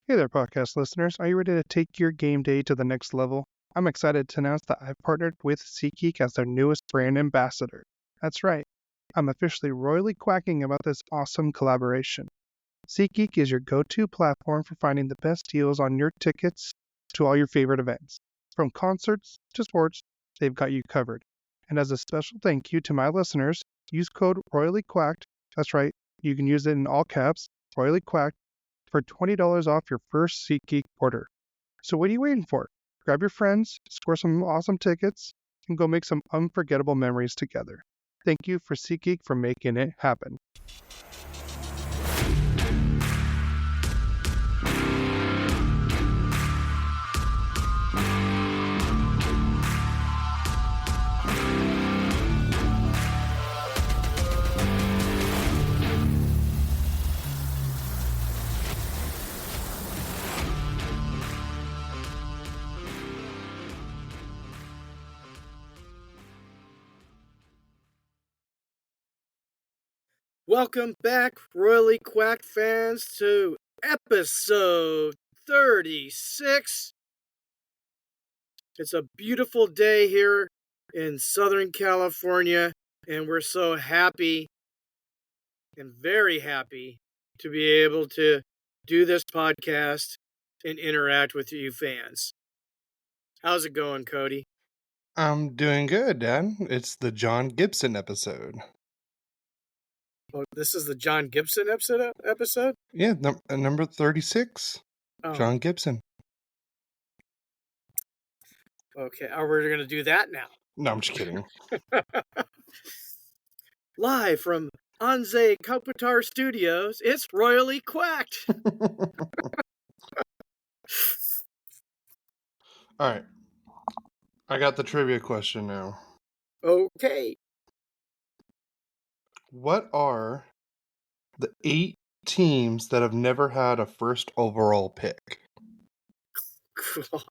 Hey there, podcast listeners. Are you ready to take your game day to the next level? I'm excited to announce that I've partnered with SeatGeek as their newest brand ambassador. That's right, I'm officially royally quacking about this awesome collaboration. SeatGeek is your go-to platform for finding the best deals on your tickets to all your favorite events. From concerts to sports, they've got you covered. And as a special thank you to my listeners, use code RoyallyQuacked. That's right, you can use it in all caps, RoyallyQuacked, for $20 off your first SeatGeek order. So what are you waiting for? Grab your friends, score some awesome tickets, and go make some unforgettable memories together. Thank you for SeatGeek for making it happen. Welcome back, Royally Quack fans, to episode 36. It's a beautiful day here in Southern California, and we're so happy and very happy to be able to do this podcast and interact with you fans. How's it going, Cody? I'm doing good, Dad. It's the John Gibson episode. Oh, this is the John Gibson episode? Yeah, number 36. Oh. John Gibson. Okay, we're going to do that now. No, I'm just kidding. Live from Anze Kopitar Studios, it's Royally Quacked. All right. I got the trivia question now. Okay. What are the 8 teams that have never had a first overall pick? God.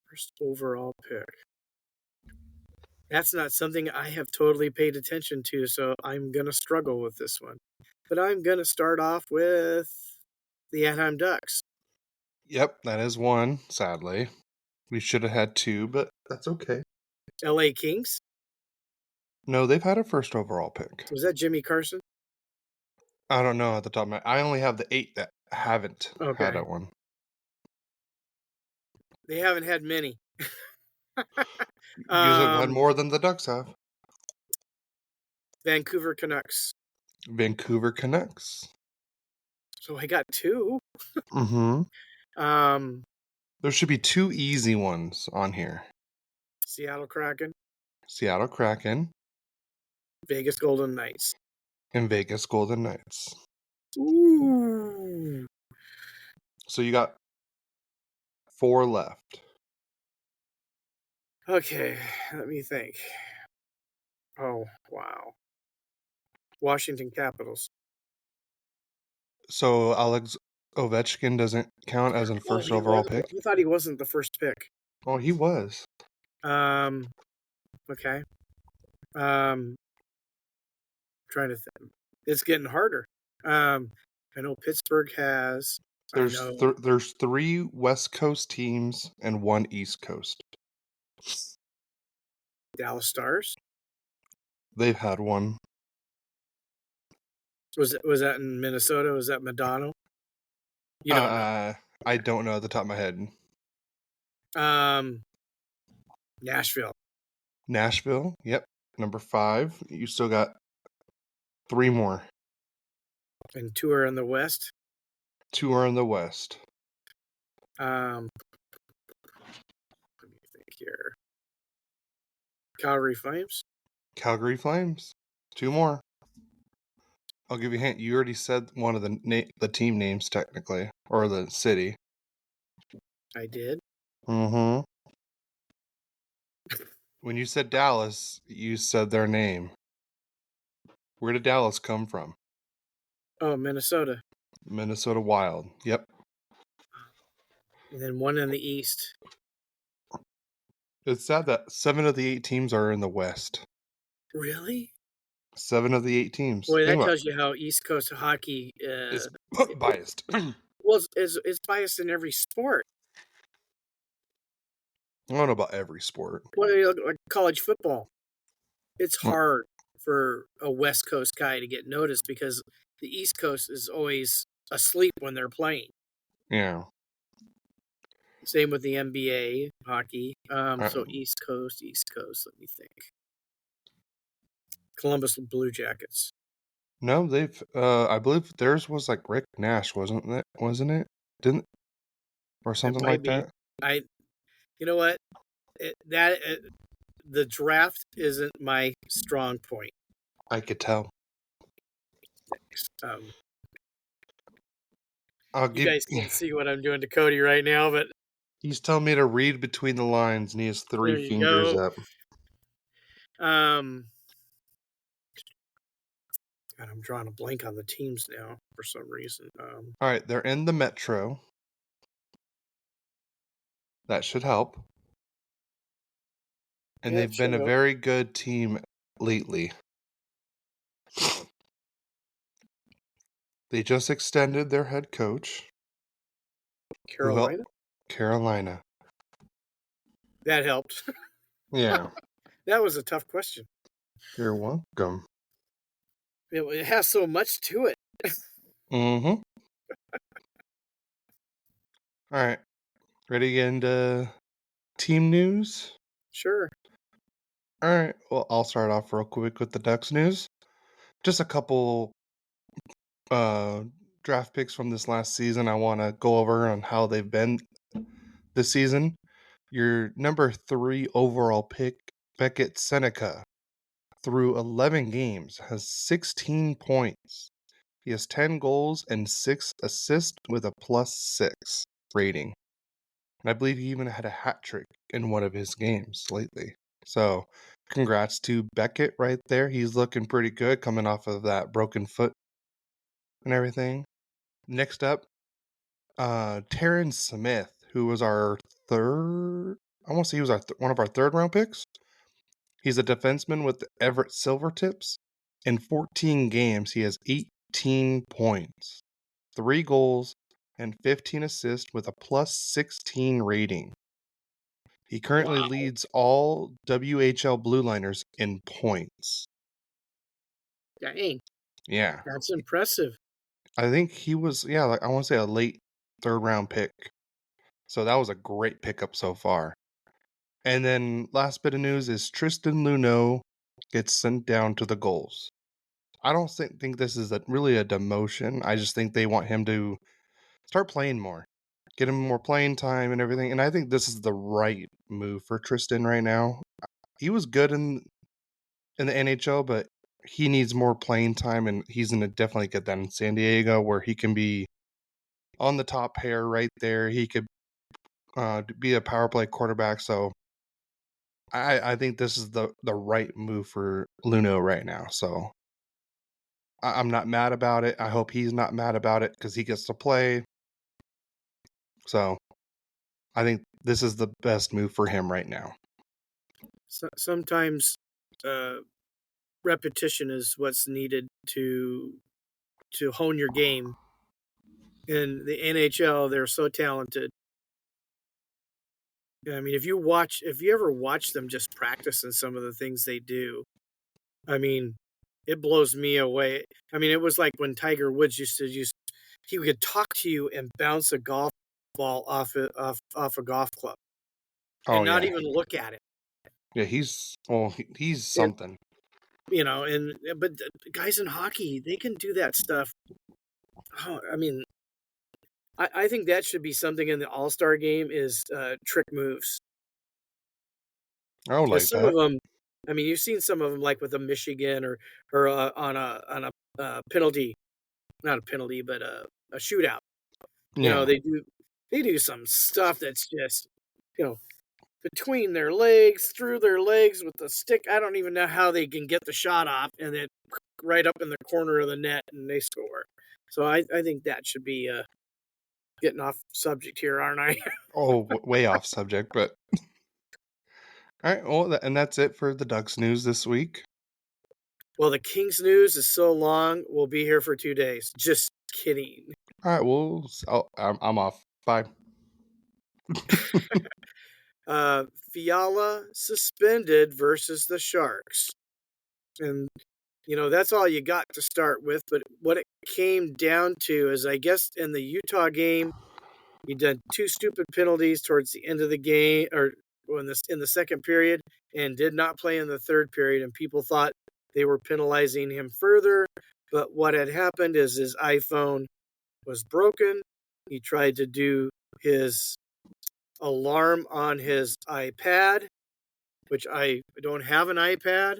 First overall pick. That's not something I have totally paid attention to, so I'm going to struggle with this one. But I'm going to start off with the Anaheim Ducks. Yep, that is one, sadly. We should have had 2, but that's okay. LA Kings? No, they've had a first overall pick. Was that Jimmy Carson? I don't know at the top of my... I only have the 8 that haven't had that one. They haven't had many. You have had more than the Ducks have. Vancouver Canucks. Vancouver Canucks. So I got 2. Mm-hmm. There should be 2 easy ones on here. Seattle Kraken. Seattle Kraken. Vegas Golden Knights. And Vegas Golden Knights. Ooh. So you got 4 left. Okay, let me think. Oh, wow. Washington Capitals. So Alex Ovechkin doesn't count as a first overall pick? I thought he wasn't the first pick. Oh, he was. Okay. Trying to think. It's getting harder. I know Pittsburgh has. There's 3 West Coast teams and 1 East Coast. Dallas Stars. They've had one. Was that in Minnesota? Was that Madonna? You don't know. I don't know at the top of my head. Nashville. Nashville. Yep. Number 5. You still got 3 more. And 2 are in the West. 2 are in the West. Let me think here. Calgary Flames. Calgary Flames. 2 more. I'll give you a hint. You already said one of the team names, technically, or the city. I did. Mm-hmm. When you said Dallas, you said their name. Where did Dallas come from? Oh, Minnesota. Minnesota Wild. Yep. And then 1 in the East. It's sad that 7 of the 8 teams are in the West. Really? 7 of the 8 teams. Boy, that tells you how East Coast hockey is biased. Well, it's biased in every sport. I don't know about every sport. Well, like college football, it's hard for a West Coast guy to get noticed because the East Coast is always asleep when they're playing. Yeah. Same with the NBA hockey. Uh, So East Coast. Let me think. Columbus Blue Jackets. No, they've. I believe theirs was like Rick Nash, wasn't it? Wasn't it? Didn't or It something might like be. that? You know what? The draft isn't my strong point. I could tell. Um, I'll you give. guys can't see what I'm doing to Cody right now, but He's telling me to read between the lines, and he has three there you fingers go. up. God, I'm drawing a blank on the teams now for some reason. All right, they're in the Metro. That should help. And Yeah, they've been a very good team lately. They just extended their head coach. Carolina. Carolina. That helped. Yeah. That was a tough question. You're welcome. It has so much to it. Mm-hmm. All right. Ready to get into team news? Sure. All right. Well, I'll start off real quick with the Ducks news. Just a couple draft picks from this last season I want to go over on how they've been this season. Your number 3 overall pick, Beckett Seneca, through 11 games, has 16 points. He has 10 goals and 6 assists with a +6 rating. And I believe he even had a hat trick in one of his games lately. So, congrats to Beckett right there. He's looking pretty good coming off of that broken foot and everything. Next up, Terrence Smith, who was our third, I want to say he was one of our third round picks. He's a defenseman with the Everett Silvertips. In 14 games, he has 18 points, 3 goals, and 15 assists with a +16 rating. He currently leads all WHL Blue Liners in points. Dang. Yeah. That's impressive. I think he was, like I want to say a late third round pick. So that was a great pickup so far. And then last bit of news is Tristan Luneau gets sent down to the goals. I don't think this is really a demotion. I just think they want him to start playing more, get him more playing time and everything. And I think this is the right move for Tristan right now. He was good in the NHL, but he needs more playing time, and he's going to definitely get that in San Diego, where he can be on the top pair right there. He could be a power play quarterback. So I think this is the right move for Luneau right now. So I'm not mad about it. I hope he's not mad about it because he gets to play. So I think this is the best move for him right now. Sometimes repetition is what's needed to hone your game. In the NHL, they're so talented. I mean, if you ever watch them just practice and some of the things they do, I mean, it blows me away. I mean, it was like when Tiger Woods he could talk to you and bounce a golf ball off a golf club and not even look at it. Yeah, he's something. But guys in hockey, they can do that stuff. Oh, I mean, I think that should be something in the All-Star game is trick moves. I would like Some that. of them, I mean, you've seen some of them like with a Michigan or on a penalty, not a penalty, but a shootout. They do some stuff that's just, between their legs, through their legs with the stick. I don't even know how they can get the shot off and then right up in the corner of the net and they score. So I think that should be getting off subject here, aren't I? Way off subject, but all right. Well, and that's it for the Ducks news this week. Well, the Kings news is so long, we'll be here for 2 days. Just kidding. All right, well, I'm off. Bye. Fiala suspended versus the Sharks. And, that's all you got to start with. But what it came down to is, I guess, in the Utah game, he did 2 stupid penalties towards the end of the game, or in the second period, and did not play in the third period. And people thought they were penalizing him further. But what had happened is his iPhone was broken. He tried to do his alarm on his iPad, which I don't have an iPad,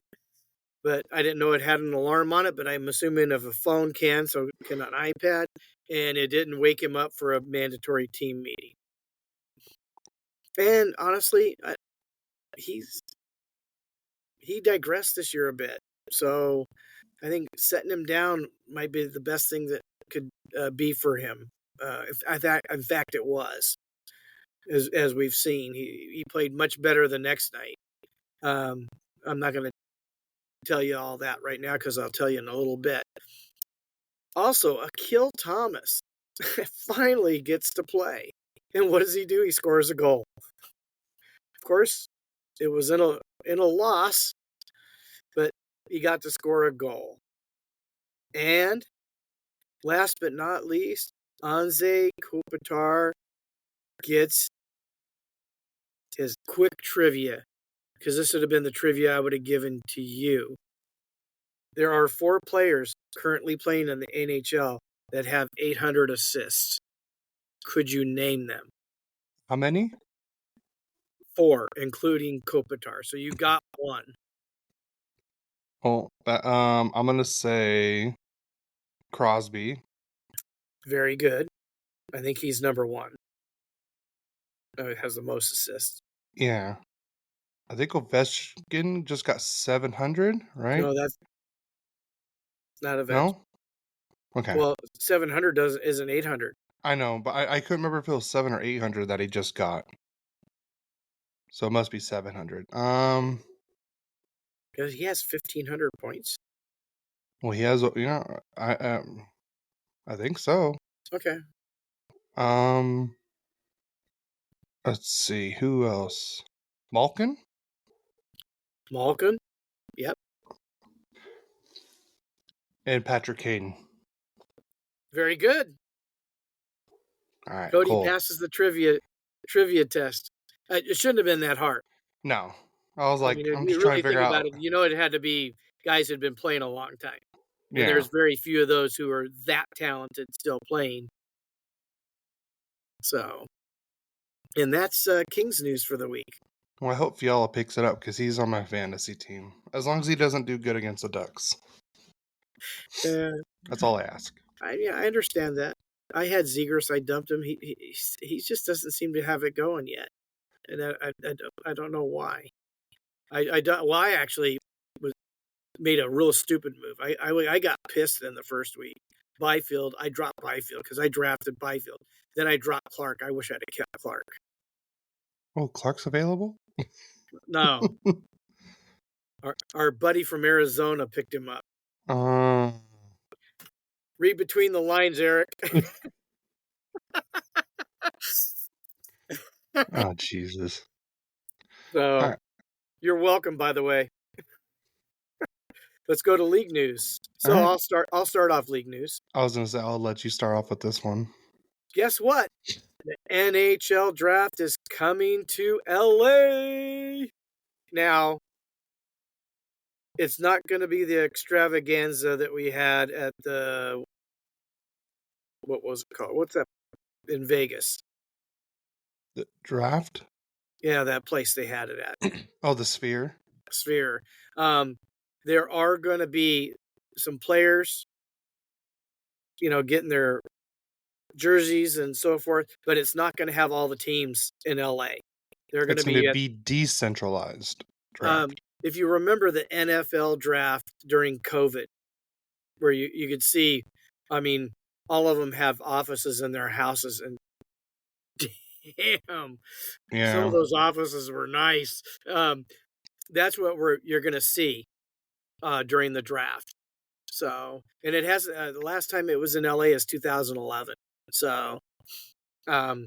but I didn't know it had an alarm on it, but I'm assuming if a phone can, so can an iPad, and it didn't wake him up for a mandatory team meeting. And honestly, he digressed this year a bit. So I think setting him down might be the best thing that could be for him. In fact, it was. As we've seen, he played much better the next night. I'm not going to tell you all that right now because I'll tell you in a little bit. Also, Akil Thomas finally gets to play. And what does he do? He scores a goal. Of course, it was in a loss, but he got to score a goal. And last but not least, Anze Kopitar gets his quick trivia, because this would have been the trivia I would have given to you. There are 4 players currently playing in the NHL that have 800 assists. Could you name them? How many? 4, including Kopitar. So you got 1. Well, I'm gonna say Crosby. Very good. I think he's number 1. Has the most assists. Yeah, I think Ovechkin just got 700, right? No, that's not Ovechkin. No. Okay. Well, 700 isn't 800. I know, but I couldn't remember if it was 700 or 800 that he just got. So it must be 700. Because he has 1,500 points. Well, he has. I think so. Okay. Let's see who else. Malkin. Yep. And Patrick Kane. Very good. All right. Cody cool. passes the trivia test. It shouldn't have been that hard. No, I was like, I'm just you trying really to figure think out. about it, it had to be guys who'd been playing a long time. And Yeah. there's very few of those who are that talented still playing. So, and that's King's news for the week. Well, I hope Fiala picks it up because he's on my fantasy team. As long as he doesn't do good against the Ducks. That's all I ask. I understand that. I had Zegers. I dumped him. He just doesn't seem to have it going yet, and I don't know why. I actually made a real stupid move. I got pissed in the first week. Byfield, I dropped Byfield because I drafted Byfield. Then I dropped Clarke. I wish I'd have kept Clarke. Oh, Clark's available? No. Our buddy from Arizona picked him up. Read between the lines, Eric. Oh, Jesus. So, right. You're welcome, by the way. Let's go to league news. So right. I'll start off league news. I was going to say, I'll let you start off with this one. Guess what? The NHL draft is coming to LA. Now, it's not going to be the extravaganza that we had at the, what was it called? What's that in Vegas? The draft? Yeah, that place they had it at. Oh, the Sphere? Sphere. There are going to be some players, getting their jerseys and so forth, but it's not going to have all the teams in LA. They're going to be decentralized draft. If you remember the NFL draft during COVID, where you could see, all of them have offices in their houses, and damn, some of those offices were nice. That's what you're going to see during the draft. So, and it has the last time it was in LA is 2011. So, but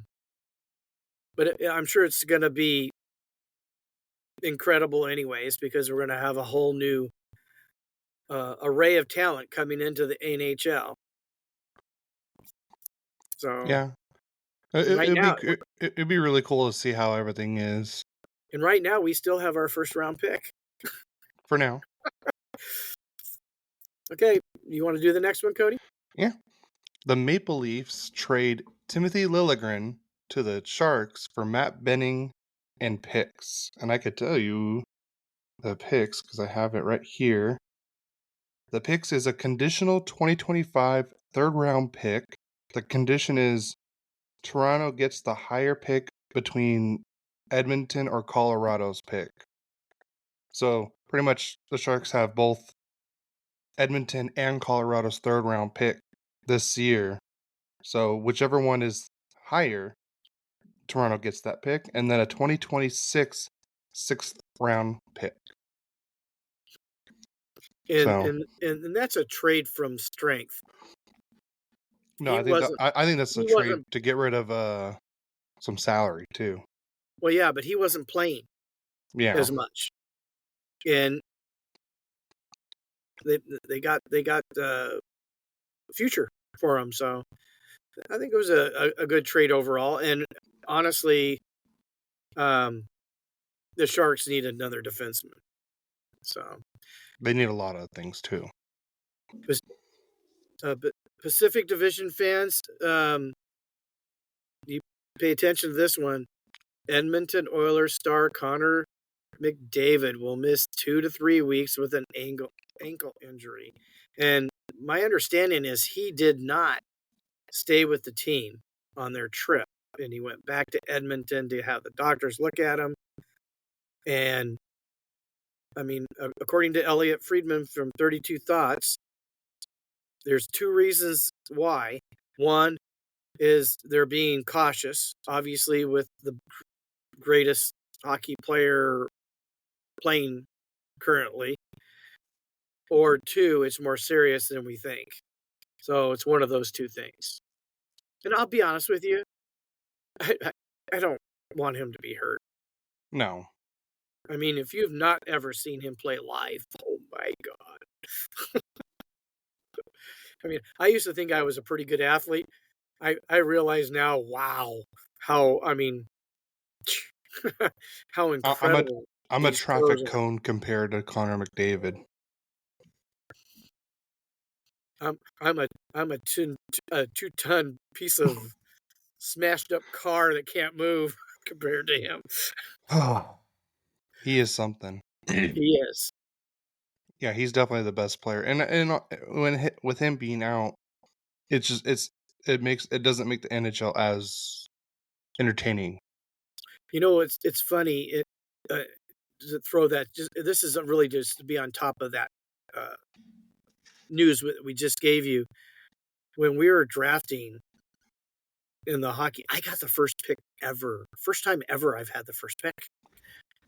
I'm sure it's going to be incredible anyways, because we're going to have a whole new array of talent coming into the NHL. So Yeah. right now, It'd be really cool to see how everything is and right now we still have our first round pick. for now. Okay, you want to do the next one, Cody? Yeah. The Maple Leafs trade Timothy Liljegren to the Sharks for Matt Benning and picks. And I could tell you the picks because I have it right here. The picks is a conditional 2025 third round pick. The condition is Toronto gets the higher pick between Edmonton or Colorado's pick. So pretty much the Sharks have both Edmonton and Colorado's third round pick this year. So whichever one is higher, Toronto gets that pick, and then a 2026 sixth round pick. And that's a trade from strength. No, I think that's a trade to get rid of some salary too. Well, yeah, but he wasn't playing as much, and they got future for him. So I think it was a good trade overall. And honestly, the Sharks need another defenseman. So they need a lot of things too. Pacific Division fans, you pay attention to this one. Edmonton Oilers star Connor McDavid will miss 2 to 3 weeks with an ankle injury. And my understanding is he did not stay with the team on their trip. And he went back to Edmonton to have the doctors look at him. And, I mean, according to Elliot Friedman from 32 Thoughts, there's two reasons why. One is they're being cautious, obviously, with the greatest hockey player playing currently. Or two, it's more serious than we think. So it's one of those two things. And I'll be honest with you, I don't want him to be hurt. No. I mean, if you've not ever seen him play live, oh my God. I mean, I used to think I was a pretty good athlete. I realize now, wow, how incredible. I'm a traffic cone compared to Connor McDavid. I'm a 2-ton piece of smashed up car that can't move compared to him. Oh, he is something. He is. Yeah, he's definitely the best player. And with him being out, it doesn't make the NHL as entertaining. You know, it's funny. To throw that. This is really just to be on top of that news we just gave you. When we were drafting in the hockey, I got the first pick ever. First time ever I've had the first pick.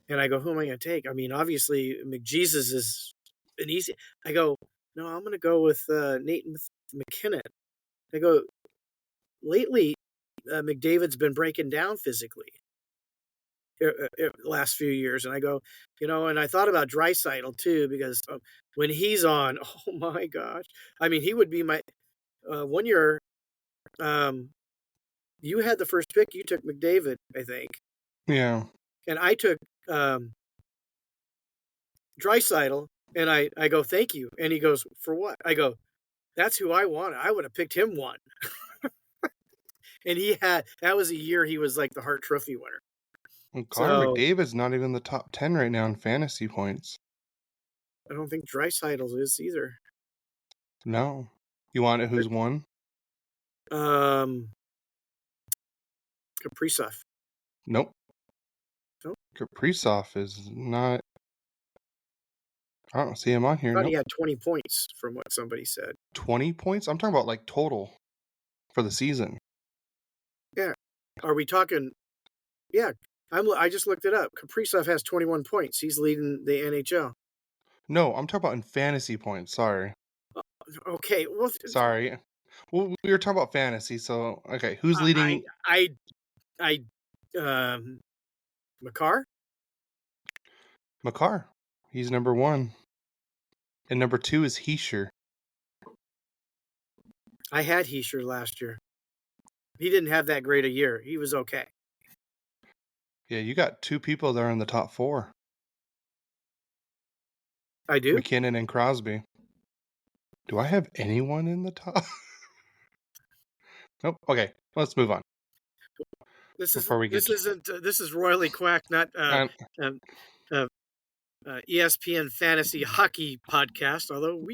And I go, who am I going to take? I mean, obviously, McJesus is an easy. I go, no, I'm going to go with Nate McKinnon. I go, lately, McDavid's been breaking down physically last few years. And I go, and I thought about Draisaitl too, because when he's on, oh my gosh. I mean, he would be my 1 year. You had the first pick. You took McDavid, I think. Yeah. And I took Draisaitl, and I go, thank you. And he goes, for what? I go, that's who I wanted. I would have picked him one. And that was a year he was like the Hart Trophy winner. Well, Connor McDavid's not even in the top 10 right now in fantasy points. I don't think Draisaitl is either. No. You want it? Who's won? Kaprizov. Nope. Kaprizov is not. I don't see him on here. I thought he had 20 points from what somebody said. 20 points? I'm talking about like total for the season. Yeah. Are we talking? Yeah. I just looked it up. Kaprizov has 21 points. He's leading the NHL. No, I'm talking about in fantasy points. Sorry. Okay. Well, sorry. Well, we were talking about fantasy, so okay, who's I, leading? I, I, McCarr. Makar. He's number one, and number two is Heisher. I had Heisher last year. He didn't have that great a year. He was okay. Yeah, you got two people there in the top four: I do. McKinnon and Crosby. Do I have anyone in the top? Nope. Okay, let's move on This before isn't. we get. This isn't. This is royally quack, not um, uh, ESPN fantasy hockey podcast. Although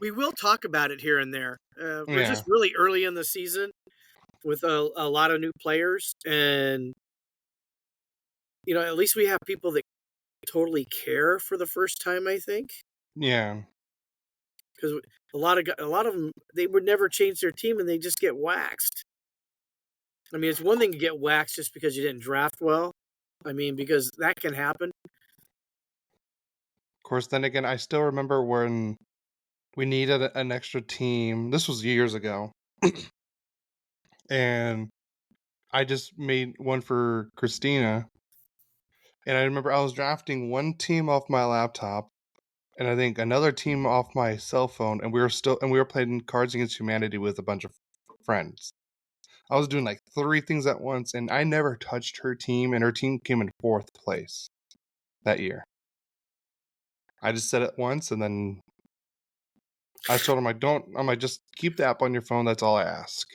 we will talk about it here and there. We're Yeah, just really early in the season with a lot of new players, and at least we have people that totally care for the first time. I think yeah, because a lot of them they would never change their team and they just get waxed. I mean, it's one thing to get waxed just because you didn't draft well. I mean, because that can happen. of course. Then again, I still remember when we needed an extra team. This was years ago, and I just made one for Christina. And I remember I was drafting one team off my laptop, and I think another team off my cell phone, and we were playing Cards Against Humanity with a bunch of friends. I was doing like three things at once, and I never touched her team, and her team came in fourth place that year. I just said it once, and then I just told him I'm like, just keep the app on your phone. That's all I ask.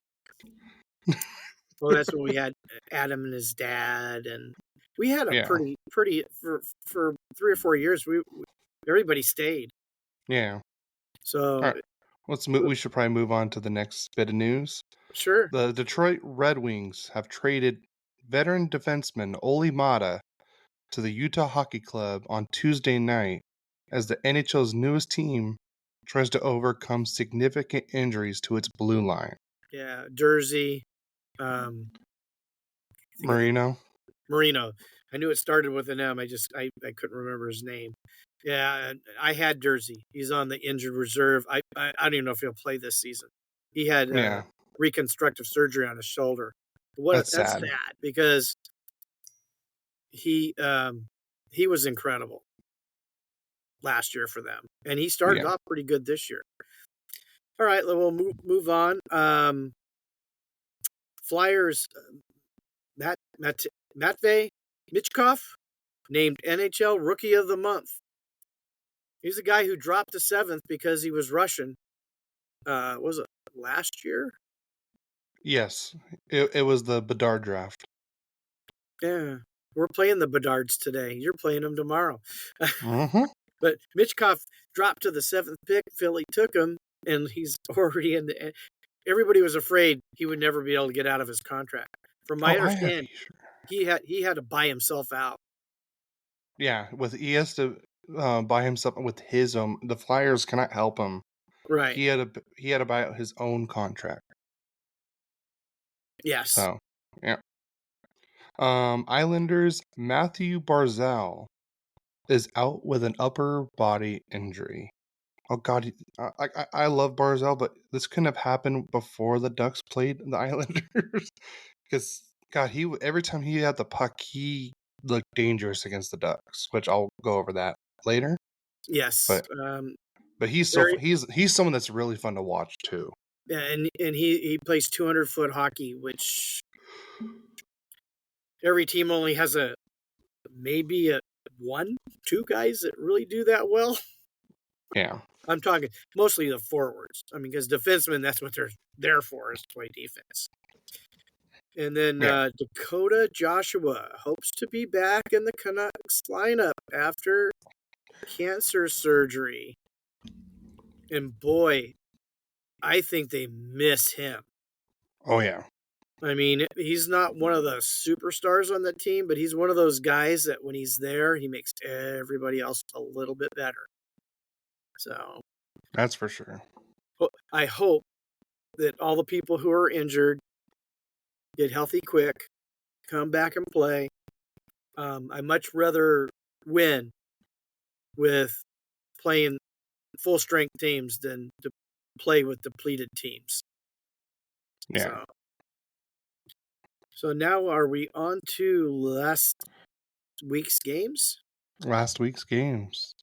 Well, that's when we had Adam and his dad, and we had a Yeah, pretty for 3 or 4 years. Everybody stayed. yeah. All So right, we should probably move on to the next bit of news. sure, The Detroit Red Wings have traded veteran defenseman Oli Mata to the Utah Hockey Club on Tuesday night as the NHL's newest team tries to overcome significant injuries to its blue line. yeah, Jersey. I think of Marino? Marino. I knew it started with an M. I couldn't remember his name. Yeah, I had Jersey. He's on the injured reserve. I don't even know if he'll play this season. He had Yeah, reconstructive surgery on his shoulder. that's That's sad. sad because he he was incredible last year for them, and he started Yeah. off pretty good this year. All right, we'll move on. Flyers, Matvey Michkov named NHL Rookie of the Month. He's a guy who dropped to seventh because he was Russian. Was it last year? Yes, it was the Bedard draft. Yeah, we're playing the Bedards today. You're playing them tomorrow. Mm-hmm. But Michkov dropped to the seventh pick. Philly took him, and he's already in the. Everybody was afraid he would never be able to get out of his contract. From my Oh, I have understanding, Heisher. he had to buy himself out. Yeah, he has to buy himself with his own. The Flyers cannot help him. Right. He had to buy out his own contract. Yes. So, yeah. Islanders Matthew Barzal is out with an upper body injury. Oh God, I love Barzal, but this couldn't have happened before the Ducks played the Islanders. Because God, every time he had the puck, he looked dangerous against the Ducks, which I'll go over that later. Yes. But he's Very, he's someone that's really fun to watch too. and he plays 200-foot hockey, which every team only has maybe two guys that really do that well. Yeah, I'm talking mostly the forwards. I mean, because defensemen, that's what they're there for, is to play defense. And then yeah. Dakota Joshua hopes to be back in the Canucks lineup after cancer surgery. And boy, I think they miss him. Oh yeah. I mean, he's not one of the superstars on the team, but he's one of those guys that when he's there, he makes everybody else a little bit better. So That's for sure. I hope that all the people who are injured get healthy quick, come back and play. I much rather win with playing full strength teams than to play with depleted teams. Yeah. So now are we on to last week's games? Last week's games.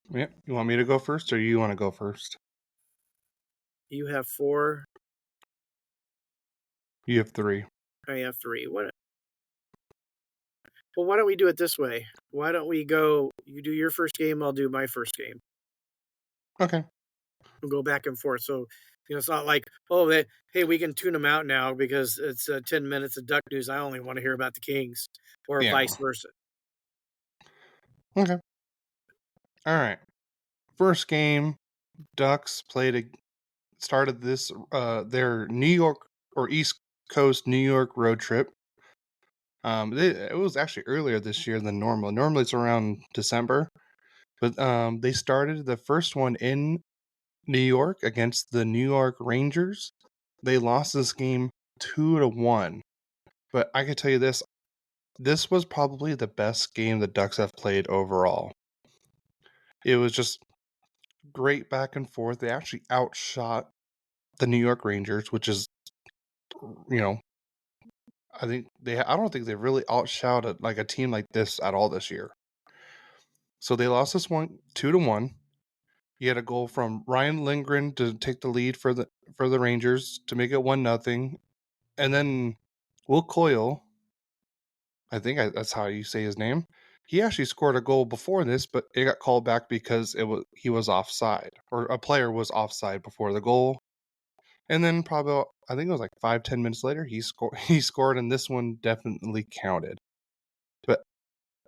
Yeah. You want me to go first or you want to go first? You have 4. You have 3. I have 3. Well, why don't we do it this way? Why don't we go, you do your first game, I'll do my first game. Okay. We'll go back and forth. So, it's not like, hey, we can tune them out now because it's 10 minutes of Duck News. I only want to hear about the Kings, or vice versa. Okay. All right. First game, Ducks started this their New York or East Coast New York road trip. It was actually earlier this year than normal. Normally it's around December, but they started the first one in New York against the New York Rangers. They lost this game 2-1. But I can tell you this was probably the best game the Ducks have played overall. It was just great back and forth. They actually outshot the New York Rangers, which is, I don't think they really outshouted like a team like this at all this year. So they lost this one 2-1. You had a goal from Ryan Lindgren to take the lead for the Rangers to make it 1-0, and then Will Coyle, I think that's how you say his name. He actually scored a goal before this, but it got called back because he was offside, or a player was offside before the goal. And then probably I think it was like 5-10 minutes later he scored, and this one definitely counted. But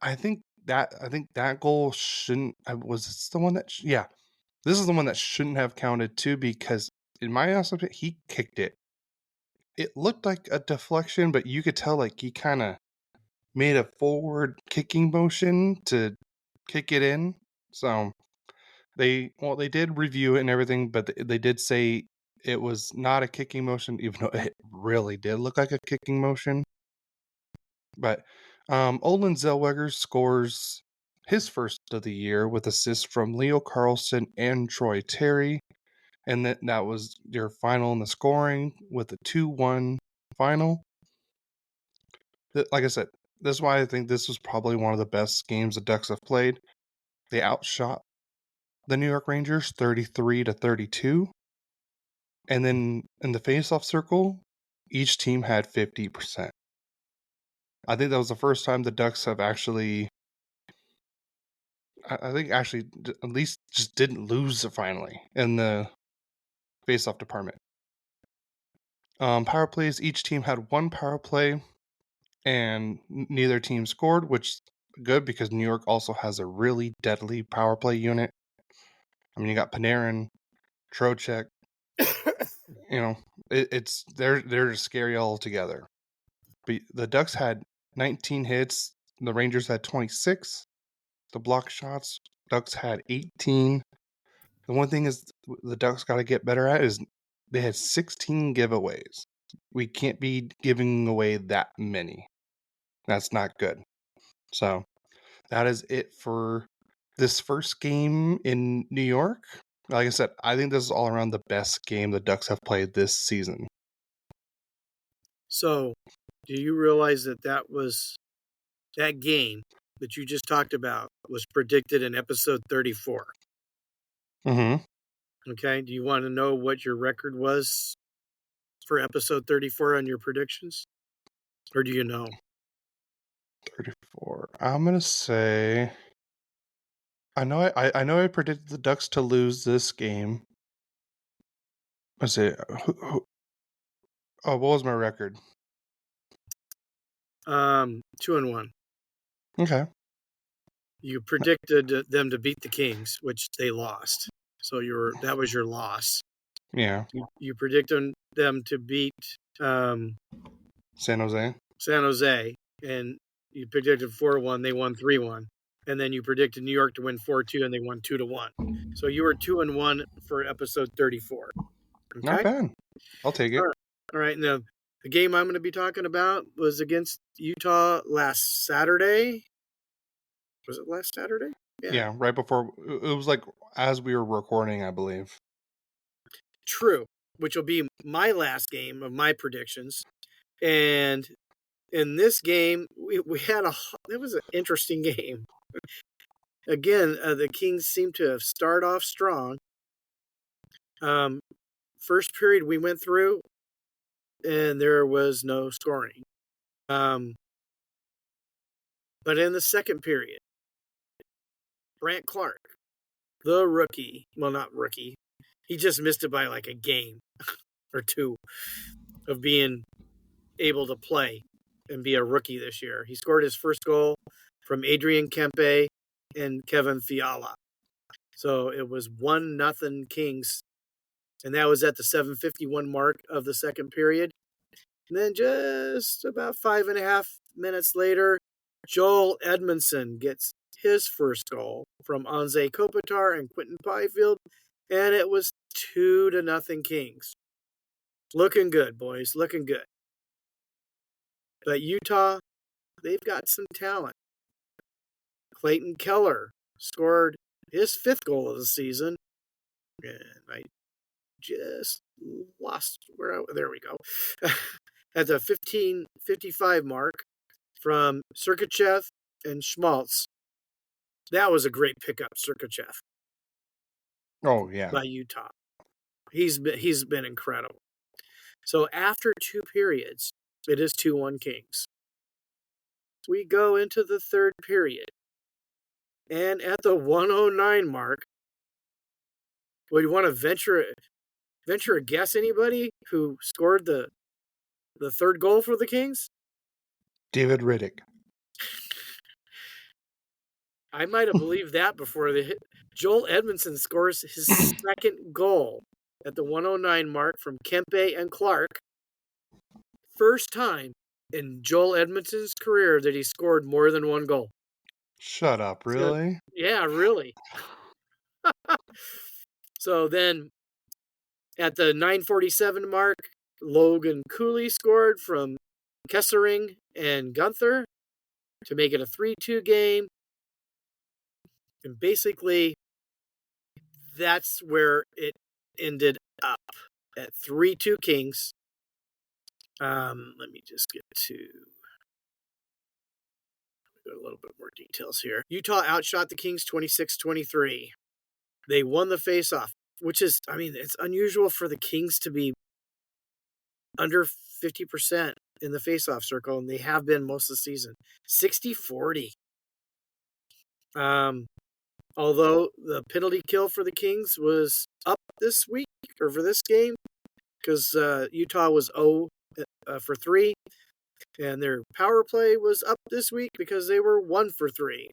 I think that goal shouldn't. Was this the one that? Yeah, this is the one that shouldn't have counted too, because in my estimate he kicked it. It looked like a deflection, but you could tell like he kind of made a forward kicking motion to kick it in. So they did review it and everything, but they did say it was not a kicking motion, even though it really did look like a kicking motion. But Olin Zellweger scores his first of the year with assists from Leo Carlson and Troy Terry. And that was your final in the scoring with a 2-1 final. Like I said, this is why I think this was probably one of the best games the Ducks have played. They outshot the New York Rangers 33-32. And then in the face-off circle, each team had 50%. I think that was the first time the Ducks have actually, I think actually at least just didn't lose finally in the face-off department. Power plays, each team had 1 power play, and neither team scored, which is good because New York also has a really deadly power play unit. I mean, you got Panarin, Trocheck. They're just scary all together. But the Ducks had 19 hits, the Rangers had 26. The block shots, Ducks had 18. The one thing is the Ducks got to get better at is they had 16 giveaways. We can't be giving away that many. That's not good. So that is it for this first game in New York. Like I said, I think this is all around the best game the Ducks have played this season. So, do you realize that game that you just talked about was predicted in episode 34? Mm-hmm. Okay. Do you want to know what your record was for episode 34 on your predictions? Or do you know? 34. I'm gonna say I know I predicted the Ducks to lose this game. Let's see. What was my record? 2-1. Okay. You predicted them to beat the Kings, which they lost. So that was your loss. Yeah. You predicted them to beat San Jose. San Jose, and you predicted 4-1. They won 3-1, and then you predicted New York to win 4-2, and they won 2-1. So you were 2-1 for episode 34. Okay? Not bad. I'll take it. All right. Now, the game I'm going to be talking about was against Utah last Saturday. Was it last Saturday? Yeah, right before it was like as we were recording, I believe. True, which will be my last game of my predictions. And in this game, we had it was an interesting game. Again, the Kings seem to have started off strong. First period we went through, and there was no scoring. But in the second period, Brandt Clarke, the rookie, well, not rookie, he just missed it by like a game or two of being able to play and be a rookie this year. He scored his first goal from Adrian Kempe and Kevin Fiala. So it was 1-0 Kings, and that was at the 7:51 mark of the second period. And then just about 5.5 minutes later, Joel Edmondson gets his first goal from Anze Kopitar and Quentin Byfield, and it was 2-0 Kings. Looking good, boys, looking good. But Utah, they've got some talent. Clayton Keller scored his 5th goal of the season, and I just lost there we go. At the 15:55 mark from Sergachev and Schmaltz. That was a great pickup, Sergachev. Oh, yeah. By Utah. He's been incredible. So after 2 periods, it is 2-1 Kings. We go into the third period. And at the 109 mark, would you want to venture a guess, anybody who scored the third goal for the Kings? David Riddick. I might have believed that before the hit. Joel Edmondson scores his second goal at the 109 mark from Kempe and Clarke. First time in Joel Edmondson's career that he scored more than one goal. Shut up, really? So, yeah, really. So then at the 9:47 mark, Logan Cooley scored from Kessering and Gunther to make it a 3-2 game. And basically, that's where it ended up at 3-2 Kings. Let me just get to a little bit more details here. Utah outshot the Kings 26-23. They won the faceoff, which is, it's unusual for the Kings to be under 50% in the faceoff circle, and they have been most of the season. 60-40. Although the penalty kill for the Kings was up this week, or for this game, because Utah was 0 for 3, and their power play was up this week because they were 1 for 3.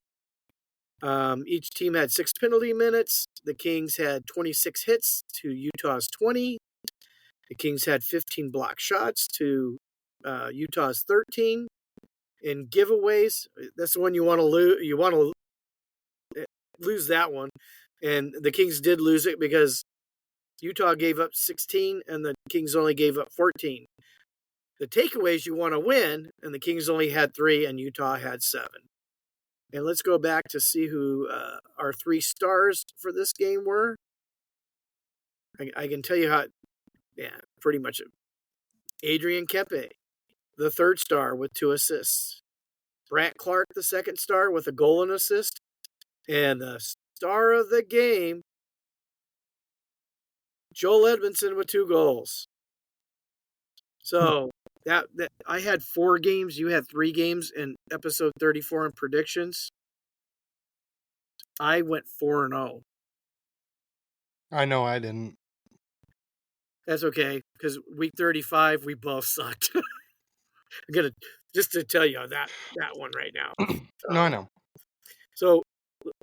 Each team had 6 penalty minutes. The Kings had 26 hits to Utah's 20. The Kings had 15 block shots to Utah's 13. In giveaways, that's the one you want to lose. You want to lose that one, and the Kings did lose it because Utah gave up 16 and the Kings only gave up 14. The takeaways, you want to win, and the Kings only had 3 and Utah had 7. And let's go back to see who our 3 stars for this game were. I can tell you how, pretty much Adrian Kempe, the 3rd star with 2 assists. Brandt Clarke, the 2nd star with a goal and assist. And the star of the game, Joel Edmondson with 2 goals. So that I had 4 games. You had 3 games in episode 34 in predictions. I went 4-0. I know I didn't. That's okay, because week 35 we both sucked. I'm gonna just to tell you that one right now. No, I know. So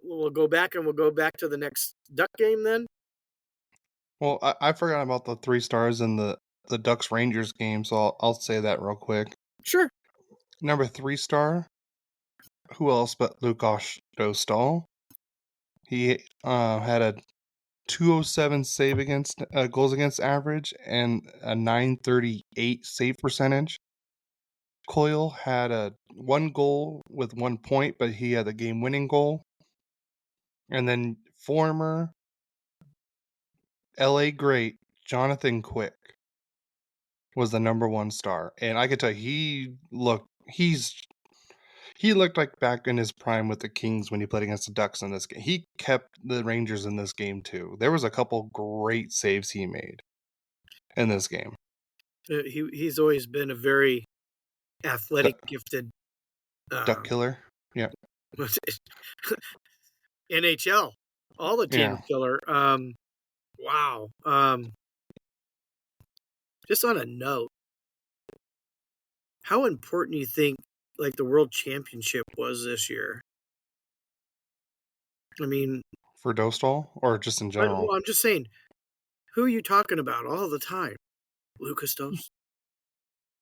we'll go back to the next Duck game then. Well, I forgot about the 3 stars in the Ducks Rangers game, so I'll say that real quick. Sure. Number 3 star, who else but Lukas Dostal? He had a 207 save against goals against average and a 938 save percentage. Coyle had a 1 goal with 1 point, but he had the game-winning goal. And then former LA great Jonathan Quick was the number one star, and I could tell he looked like back in his prime with the Kings when he played against the Ducks in this game. He kept the Rangers in this game too. There was a couple great saves he made in this game. He's always been a very athletic, gifted Duck killer. Yeah. NHL, all the team killer. Wow. Just on a note, how important do you think like the World Championship was this year? I mean, for Dostal or just in general? I'm just saying, who are you talking about all the time? Lukas Dostal.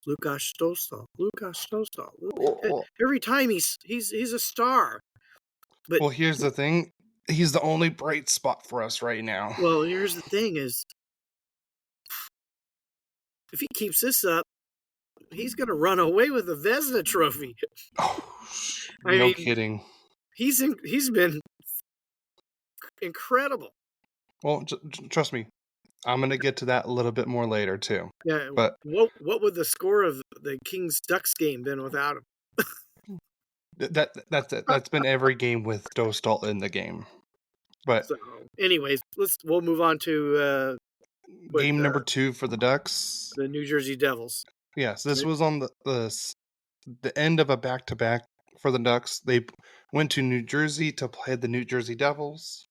Lukas Dostal. Lukas Dostal. Every time he's a star. But well, here's the thing. He's the only bright spot for us right now. Well, here's the thing is, if he keeps this up, he's going to run away with the Vezina trophy. Oh, I mean, kidding. He's been incredible. Well, trust me, I'm going to get to that a little bit more later too. Yeah, but what would the score of the Kings-Ducks game been without him? That's been every game with Dostal in the game. But so, anyways, we'll move on to game number 2 for the Ducks, the New Jersey Devils. Yes, this was on the end of a back-to-back for the Ducks. They went to New Jersey to play the New Jersey Devils,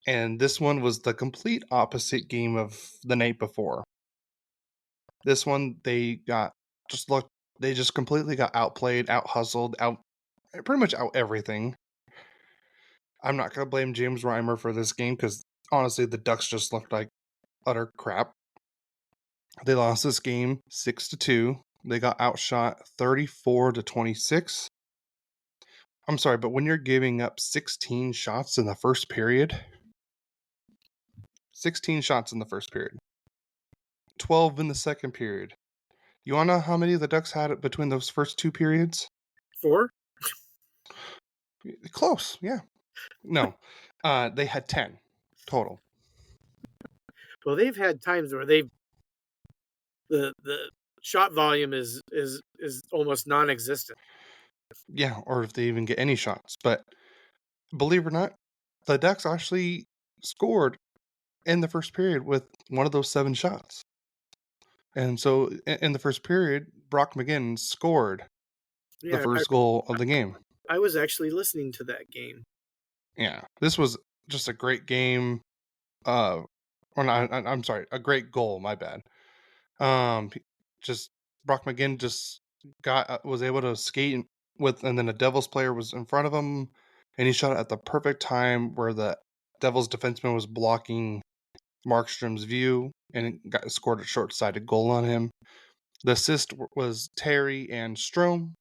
and this one was the complete opposite game of the night before. This one they just completely got outplayed, out-hustled, pretty much out everything. I'm not going to blame James Reimer for this game because honestly the Ducks just looked like utter crap. They lost this game 6-2. They got outshot 34-26. I'm sorry, but when you're giving up 16 shots in the first period, 16 shots in the first period, 12 in the second period. You want to know how many the Ducks had between those first 2 periods? 4? Close, yeah. No, they had 10 total. Well, they've had times where the shot volume is almost non-existent. Yeah, or if they even get any shots. But believe it or not, the Ducks actually scored in the first period with one of those 7 shots. And so in the first period, Brock McGinn scored the first goal of the game. I was actually listening to that game. Yeah, this was just a great game. I'm sorry, a great goal. My bad. Just Brock McGinn just was able to skate and then a Devils player was in front of him, and he shot it at the perfect time where the Devils defenseman was blocking Markstrom's view, and scored a short-sided goal on him. The assist was Terry and Strome,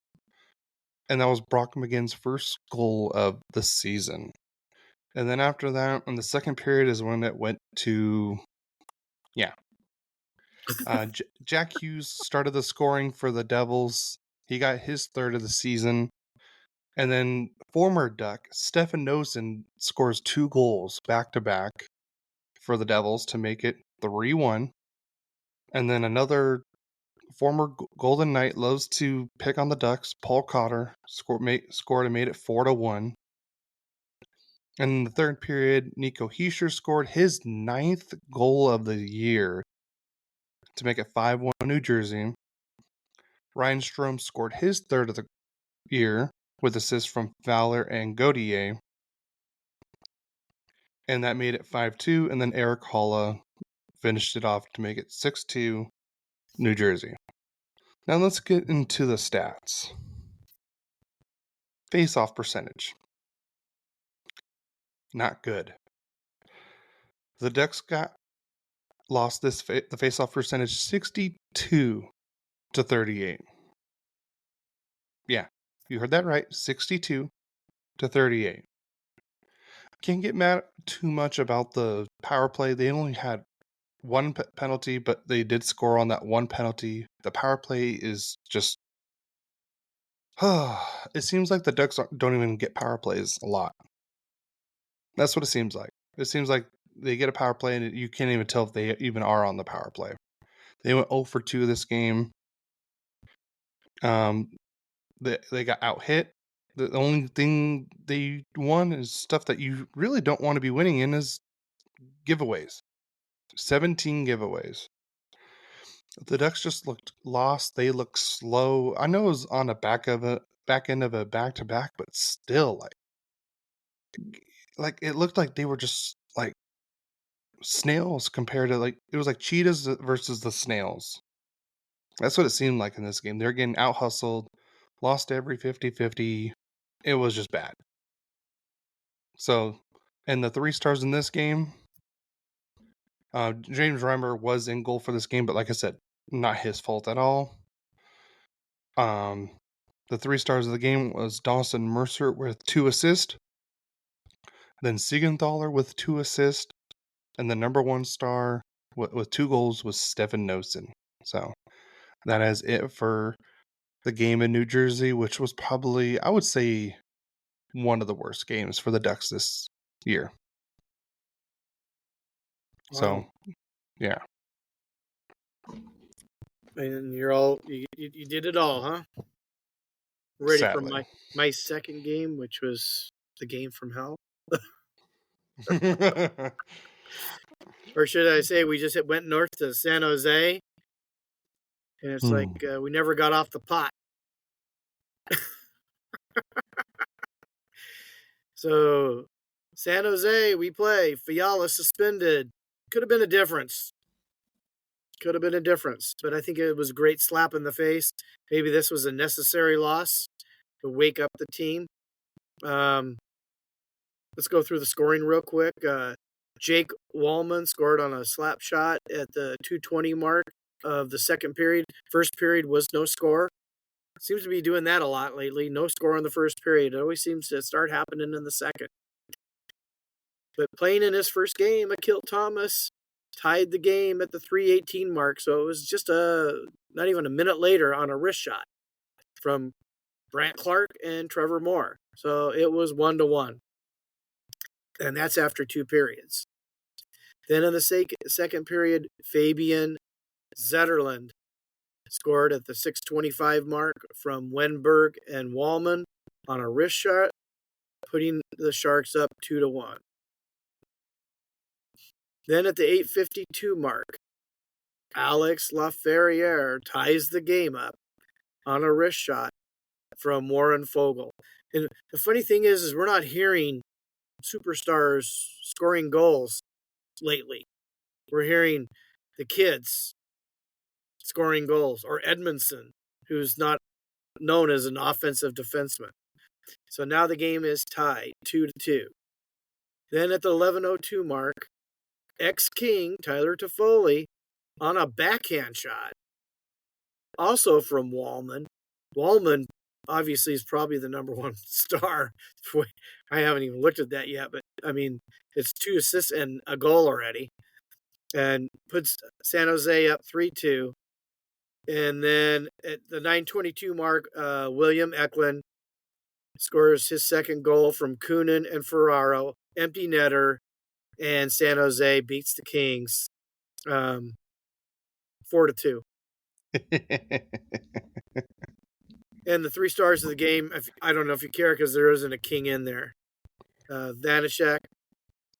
and that was Brock McGinn's first goal of the season. And then after that, in the second period is when it went to, Jack Hughes started the scoring for the Devils. He got his 3rd of the season. And then former Duck, Stefan Noesen, scores 2 goals back-to-back for the Devils to make it 3-1. And then another former Golden Knight loves to pick on the Ducks, Paul Cotter, scored and made it 4-1. And in the third period, Nico Hischier scored his 9th goal of the year to make it 5-1 New Jersey. Ryan Strome scored his 3rd of the year with assists from Fowler and Gauthier. And that made it 5-2, and then Eric Holla finished it off to make it 6-2 New Jersey. Now let's get into the stats. Face-off percentage. Not good. The Ducks lost the face-off percentage 62-38. Yeah, you heard that right. 62-38. Can't get mad too much about the power play. They only had 1 penalty, but they did score on that 1 penalty. The power play is just... it seems like the Ducks don't even get power plays a lot. That's what it seems like. It seems like they get a power play, and you can't even tell if they even are on the power play. They went 0 for 2 this game. They got out hit. The only thing they won is stuff that you really don't want to be winning in is giveaways. 17 giveaways. The Ducks just looked lost. They looked slow. I know it was on the back end of a back-to-back, but still, like it looked like they were just like snails compared to it was like cheetahs versus the snails. That's what it seemed like in this game. They're getting out hustled, lost every 50-50. It was just bad. So, and the 3 stars in this game, James Reimer was in goal for this game, but like I said, not his fault at all. The 3 stars of the game was Dawson Mercer with 2 assists, then Siegenthaler with 2 assists, and the number 1 star with 2 goals was Stefan Noesen. So that is it for the game in New Jersey, which was probably, I would say, one of the worst games for the Ducks this year. Wow. So, yeah. And you did it all, huh? Ready Sadly. for my second game, which was the game from hell. Or should I say we just went north to San Jose, and it's like we never got off the pot. So San Jose, we play. Fiala suspended. Could have been a difference. But I think it was a great slap in the face. Maybe this was a necessary loss to wake up the team. Let's go through the scoring real quick. Jake Wallman scored on a slap shot at the 2:20 mark of the second period. First period was no score. Seems to be doing that a lot lately. No score in the first period. It always seems to start happening in the second. But playing in his first game, Akil Thomas tied the game at the 3:18 mark. So it was just not even a minute later on a wrist shot from Brandt Clarke and Trevor Moore. So it was 1-1. And that's after 2 periods. Then in the second period, Fabian Zetterlund scored at the 6:25 mark from Wenberg and Wallman on a wrist shot, putting the Sharks up 2-1. Then at the 8:52 mark, Alex Laferriere ties the game up on a wrist shot from Warren Fogle. And the funny thing is we're not hearing superstars scoring goals lately. We're hearing the kids scoring goals, or Edmondson, who's not known as an offensive defenseman. So now the game is tied 2-2. Then at the 11:02 mark, ex-King Tyler Toffoli on a backhand shot, also from Wallman. Wallman obviously is probably the number 1 star. I haven't even looked at that yet, but I mean, it's 2 assists and a goal already, and puts San Jose up 3-2. And then at the 9:22 mark, William Eklund scores his second goal from Kunin and Ferraro, empty netter, and San Jose beats the Kings 4-2. And the 3 stars of the game, I don't know if you care because there isn't a King in there. Vanashek,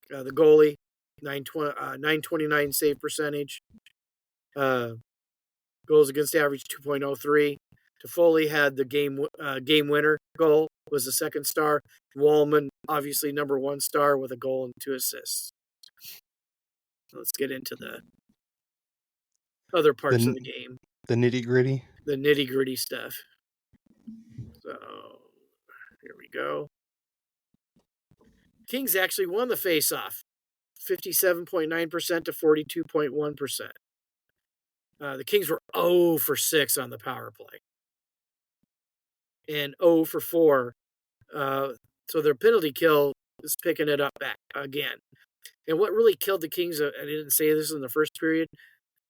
the goalie, 929 save percentage. Goals against average 2.03. Toffoli had the game winner goal, was the second star. Wallman, obviously number 1 star with a goal and 2 assists. Let's get into the other parts of the game. The nitty-gritty? The nitty-gritty stuff. So, here we go. Kings actually won the face-off, 57.9% to 42.1%. The Kings were 0 for 6 on the power play and 0 for 4. So their penalty kill is picking it up back again. And what really killed the Kings, I didn't say this in the first period,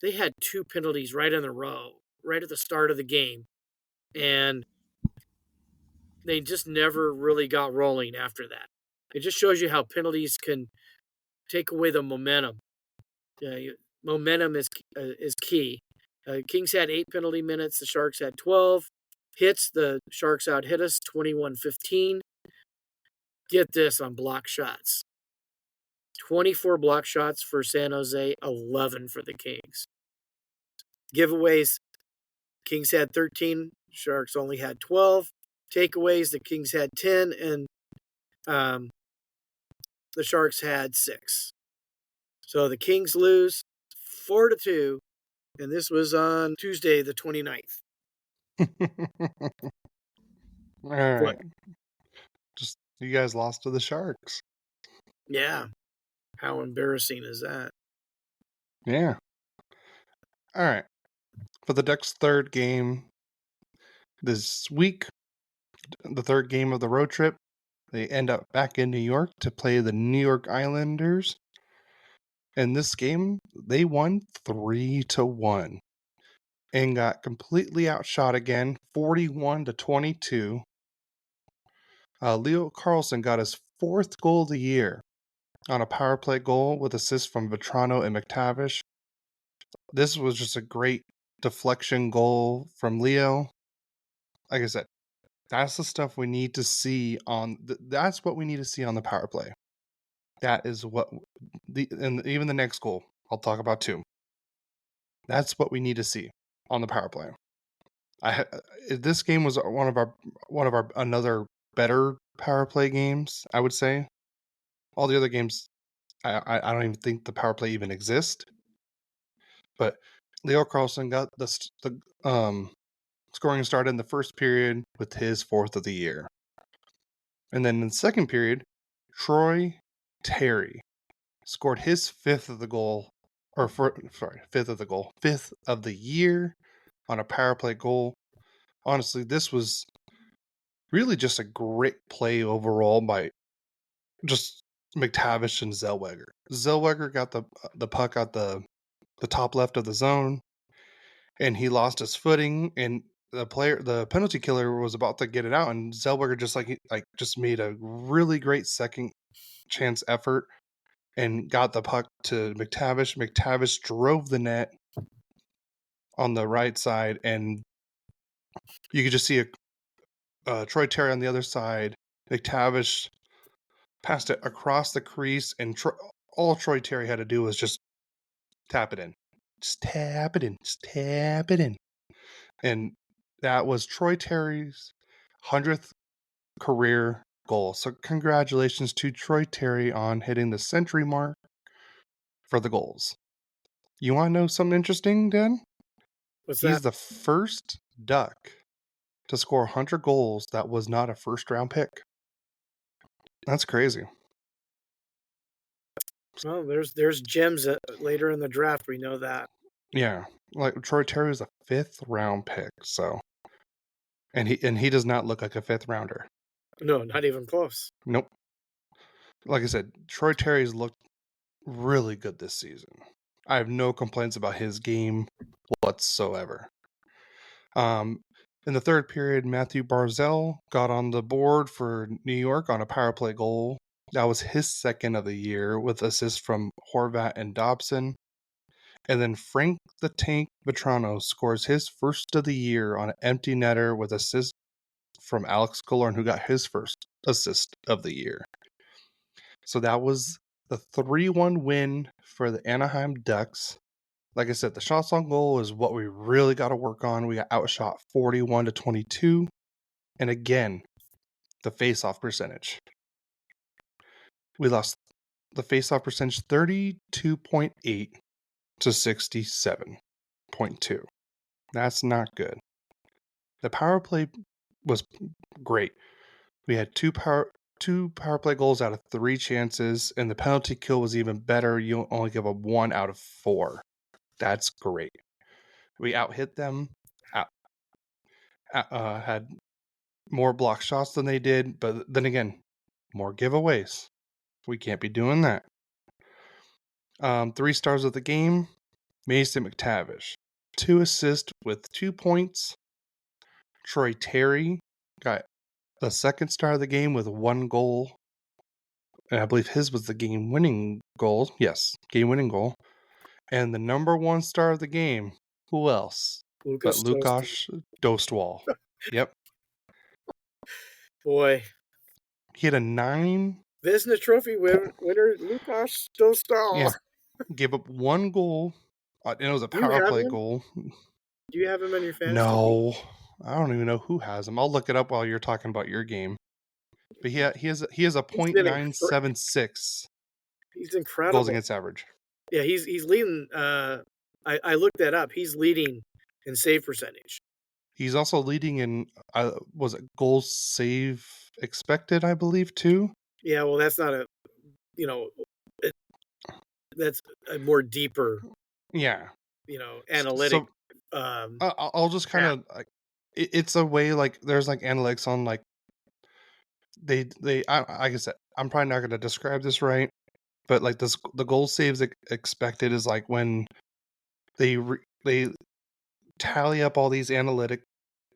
they had 2 penalties right in a row, right at the start of the game. And they just never really got rolling after that. It just shows you how penalties can take away the momentum. Momentum is key. Kings had 8 penalty minutes. The Sharks had 12 hits. The Sharks out hit us 21-15. Get this on block shots. 24 block shots for San Jose, 11 for the Kings. Giveaways, Kings had 13, Sharks only had 12. Takeaways, the Kings had 10, and the Sharks had 6. So the Kings lose 4-2, and this was on Tuesday, the 29th. All right. What? Just you guys lost to the Sharks. Yeah. How embarrassing is that? Yeah. All right. For the Ducks' third game this week, the third game of the road trip, they end up back in New York to play the New York Islanders. In this game, they won 3-1 and got completely outshot again, 41-22. Leo Carlsson got his 4th goal of the year on a power play goal with assists from Vetrano and McTavish. This was just a great deflection goal from Leo. Like I said, that's the stuff we need to see on. That's what we need to see on the power play. That is what and even the next goal I'll talk about too. That's what we need to see on the power play. This game was one of our another better power play games, I would say. All the other games, I don't even think the power play even exists. But Leo Carlsson got the scoring started in the first period with his 4th of the year. And then in the second period, Troy Terry scored his 5th of the goal, 5th of the goal, 5th of the year on a power play goal. Honestly, this was really just a great play overall by just McTavish and Zellweger. Zellweger got the puck at the top left of the zone, and he lost his footing, and the penalty killer was about to get it out, and Zellweger just made a really great second chance effort and got the puck to McTavish. McTavish drove the net on the right side, and you could just see Troy Terry on the other side. McTavish passed it across the crease, and all Troy Terry had to do was just tap it in. Just tap it in. Just tap it in. And that was Troy Terry's 100th career goal. So congratulations to Troy Terry on hitting the century mark for the goals. You want to know something interesting, Dan? What's He's that? the first Duck to score 100 goals that was not a first-round pick. That's crazy. Well, there's gems later in the draft. We know that. Yeah, like Troy Terry was a 5th-round pick, so and he does not look like a 5th-rounder. No, not even close. Nope. Like I said, Troy Terry's looked really good this season. I have no complaints about his game whatsoever. In the third period, Matthew Barzal got on the board for New York on a power play goal. That was his 2nd of the year with assists from Horvat and Dobson. And then Frank the Tank Vetrano scores his 1st of the year on an empty netter with assist from Alex Killorn, who got his 1st assist of the year. So that was the 3-1 win for the Anaheim Ducks. Like I said, the shots on goal is what we really got to work on. We got outshot 41-22. And again, the face-off percentage. We lost the face-off percentage 32.8 to 67.2. That's not good. The power play was great. We had two power play goals out of 3 chances, and the penalty kill was even better. You only give up 1 out of 4. That's great. We out-hit them, had more block shots than they did, but then again, more giveaways. We can't be doing that. 3 stars of the game, Mason McTavish. 2 assists with 2 points. Troy Terry got the 2nd star of the game with 1 goal and I believe his was the game-winning goal. Yes, game-winning goal. And the number one star of the game, who else but Lukas Dostal? Yep. Boy. He had a 9. Vezina Trophy winner Lukas Dostal. Yeah. Gave up 1 goal, and it was a power play goal. Do you have him on your fantasy No. team? I don't even know who has him. I'll look it up while you're talking about your game. But he has a .976. He's incredible. Goals against average. Yeah, he's leading. I looked that up. He's leading in save percentage. He's also leading in was it goals save expected, I believe, too. Yeah, well, that's not a that's a more deeper. Yeah. Analytic. So, I'll just kind of like it's a way like there's like analytics on like they like I said, I'm probably not going to describe this right, but like the goal saves expected is like when they tally up all these analytic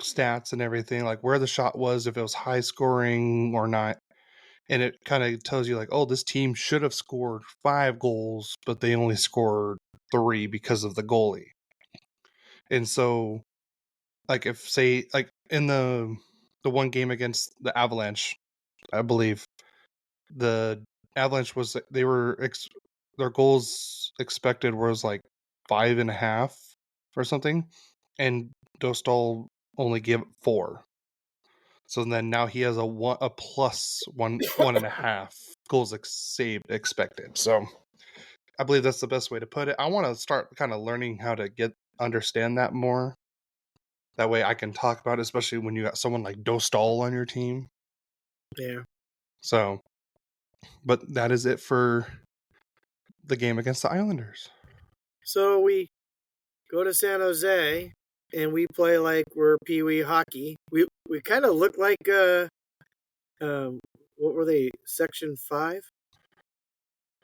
stats and everything, like where the shot was, if it was high scoring or not, and it kind of tells you like, oh, this team should have scored 5 goals, but they only scored 3 because of the goalie. And so, like if say like in the one game against the Avalanche, I believe the Avalanche was their goals expected was like 5.5 or something, and Dostal only gave 4. So then now he has a plus 1.5 goals saved expected. So I believe that's the best way to put it. I want to start kind of learning how to understand that more. That way I can talk about it, especially when you got someone like Dostal on your team. Yeah. So, but that is it for the game against the Islanders. So we go to San Jose and we play like we're Pee Wee hockey. We kind of look like what were they? Section 5?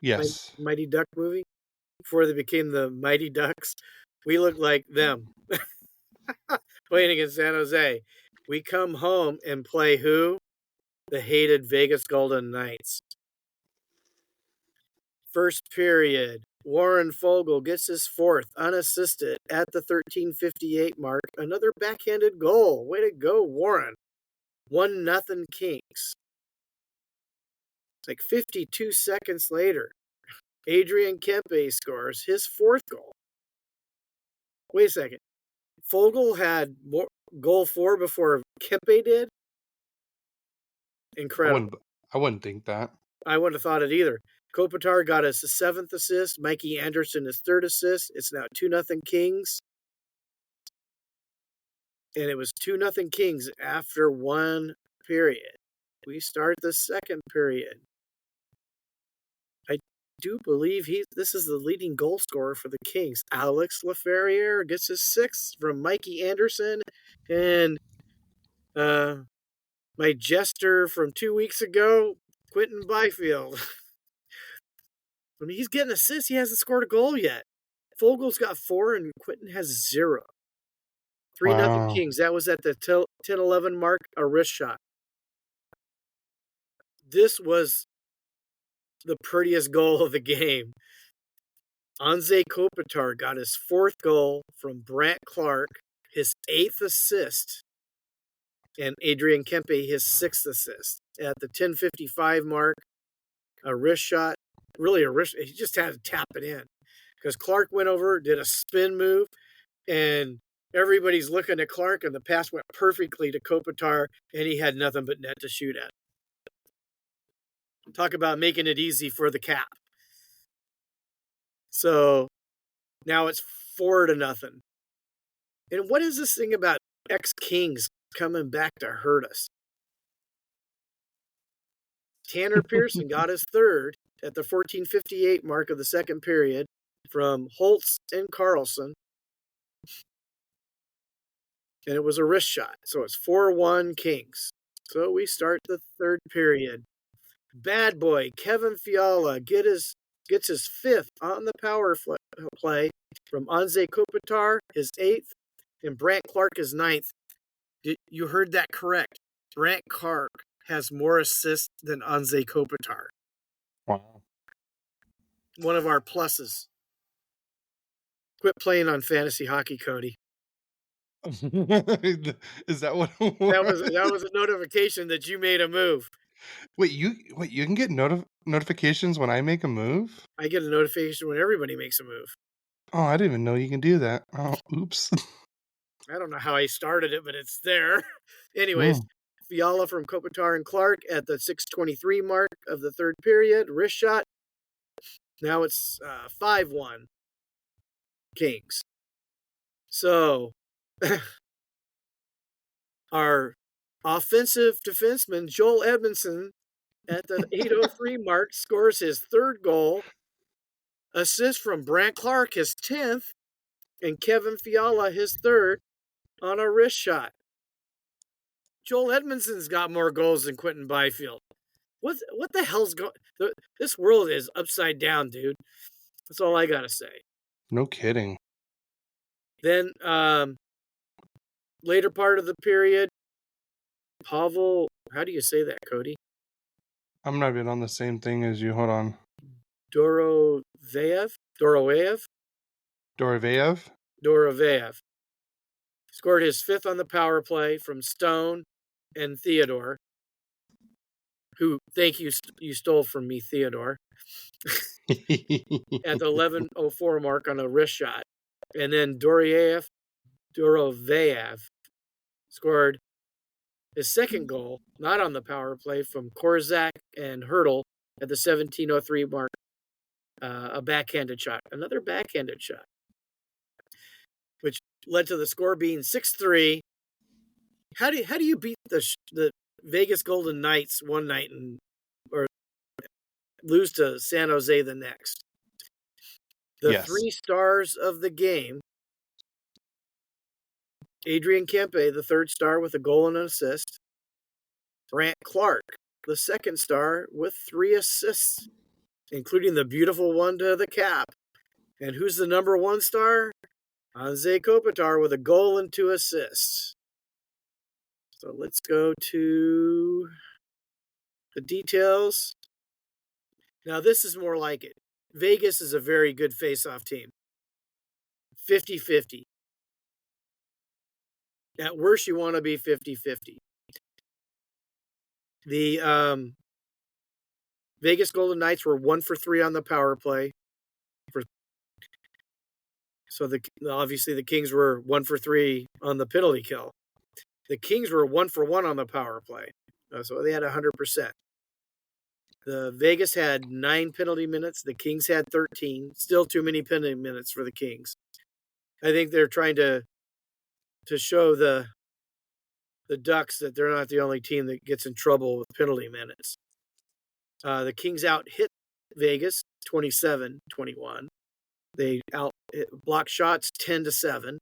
Yes. Mighty Duck movie before they became the Mighty Ducks. We look like them. Playing against San Jose. We come home and play who? The hated Vegas Golden Knights. First period. Warren Foegele gets his 4th unassisted at the 13:58 mark. Another backhanded goal. Way to go, Warren. 1-0 Kings. It's like 52 seconds later. Adrian Kempe scores his 4th goal. Wait a second. Foegele had goal 4 before Kempe did? Incredible. I wouldn't think that. I wouldn't have thought it either. Kopitar got his 7th assist. Mikey Anderson his 3rd assist. It's now 2-0 Kings. And it was 2-0 Kings after 1 period. We start the 2nd period. I do believe this is the leading goal scorer for the Kings. Alex Laferriere gets his 6th from Mikey Anderson. And my jester from 2 weeks ago, Quentin Byfield. I mean, he's getting assists. He hasn't scored a goal yet. Fogel's got 4 and Quentin has 0. 3-0 Kings. That was at the 10-11 mark, a wrist shot. This was the prettiest goal of the game. Anze Kopitar got his 4th goal from Brandt Clarke, his 8th assist, and Adrian Kempe his 6th assist. At the 10:55 mark, a wrist shot. Really a wrist. He just had to tap it in because Clarke went over, did a spin move, and everybody's looking at Clarke, and the pass went perfectly to Kopitar, and he had nothing but net to shoot at. Talk about making it easy for the Cap. So now it's 4-0. And what is this thing about ex-Kings coming back to hurt us? Tanner Pearson got his 3rd at the 14:58 mark of the 2nd period from Holtz and Carlson. And it was a wrist shot. So it's 4-1 Kings. So we start the 3rd period. Bad boy Kevin Fiala gets his 5th on the power play from Anze Kopitar, his 8th, and Brandt Clarke his 9th. You heard that correct. Brandt Clarke has more assists than Anze Kopitar. Wow. One of our pluses. Quit playing on fantasy hockey, Cody. Is that what it That was a notification that you made a move. Wait, you can get notifications when I make a move? I get a notification when everybody makes a move. Oh, I didn't even know you can do that. Oh, oops. I don't know how I started it, but it's there. Anyways, Fiala from Kopitar and Clarke at the 6:23 mark of the third period. Wrist shot. Now it's 5-1 Kings. So our offensive defenseman, Joel Edmondson, at the 8:03 mark, scores his third goal. Assist from Brandt Clarke, his 10th, and Kevin Fiala, his third, on a wrist shot. Joel Edmondson's got more goals than Quentin Byfield. What the hell's going? This world is upside down, dude. That's all I gotta say. No kidding. Then later part of the period, Pavel. How do you say that, Cody? I'm not even on the same thing as you. Hold on. Doroveev scored his fifth on the power play from Stone and Theodore, who, thank you, you stole from me, Theodore, at the 11:04 mark on a wrist shot. And then Doroveev scored his second goal, not on the power play, from Korzak and Hurdle at the 17:03 mark, a backhanded shot, another backhanded shot, which led to the score being 6-3. How do you beat the Vegas Golden Knights one night or lose to San Jose the next? The three stars of the game: Adrian Kempe, the third star, with a goal and an assist; Brandt Clarke, the second star, with 3 assists, including the beautiful one to the cap. And who's the number one star? Anze Kopitar with a goal and 2 assists. So let's go to the details. Now, this is more like it. Vegas is a very good face-off team. 50-50. At worst, you want to be 50-50. The Vegas Golden Knights were 1 for 3 on the power play. So obviously the Kings were 1 for 3 on the penalty kill. The Kings were 1 for 1 on the power play. So they had 100%. The Vegas had 9 penalty minutes. The Kings had 13. Still too many penalty minutes for the Kings. I think they're trying to show the Ducks that they're not the only team that gets in trouble with penalty minutes. The Kings out-hit Vegas 27-21. They blocked shots 10-7.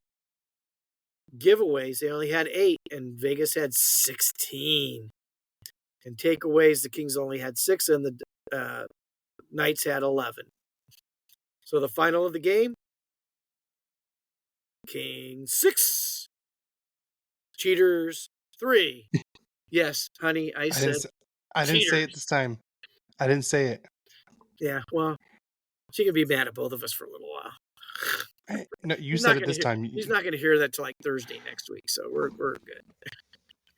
Giveaways, they only had 8, and Vegas had 16. And takeaways, the Kings only had 6, and the Knights had 11. So the final of the game, Kings 6, Cheaters 3. Yes, honey, I said I didn't say it this time. I didn't say it. Yeah, well, she can be mad at both of us for a little while. No, you said it this time. He's not going to hear that till like Thursday next week, so we're good.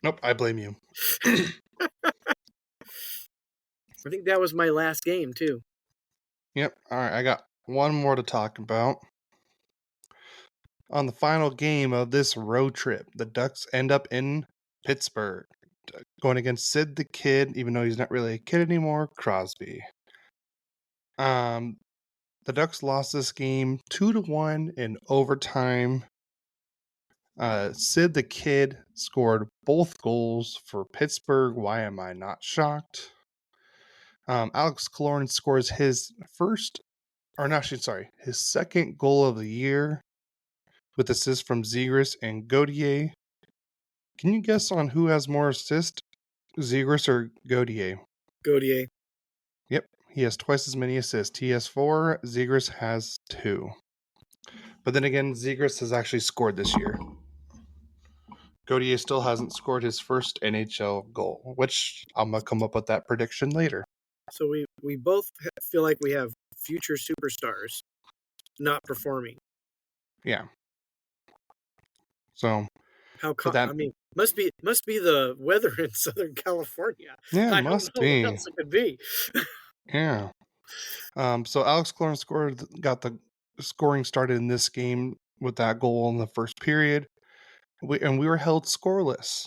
Nope, I blame you. I think that was my last game, too. Yep. All right, I got one more to talk about. On the final game of this road trip, the Ducks end up in Pittsburgh, going against Sid the Kid, even though he's not really a kid anymore, Crosby. The Ducks lost this game 2-1 in overtime. Sid the Kid scored both goals for Pittsburgh. Why am I not shocked? Alex Killorn scores his second goal of the year with assists from Zegras and Gaudier. Can you guess on who has more assists, Zegras or Gaudier? Gaudier. Yep, he has twice as many assists. He has 4, Zegras has 2. But then again, Zegras has actually scored this year. Gaudier still hasn't scored his first NHL goal, which I'm going to come up with that prediction later. So we both feel like we have future superstars not performing. Yeah. So, How but that, I mean, must be the weather in Southern California. yeah, it I don't must know what be. else it could be. Yeah. So Alex Clorn got the scoring started in this game with that goal in the first period. We were held scoreless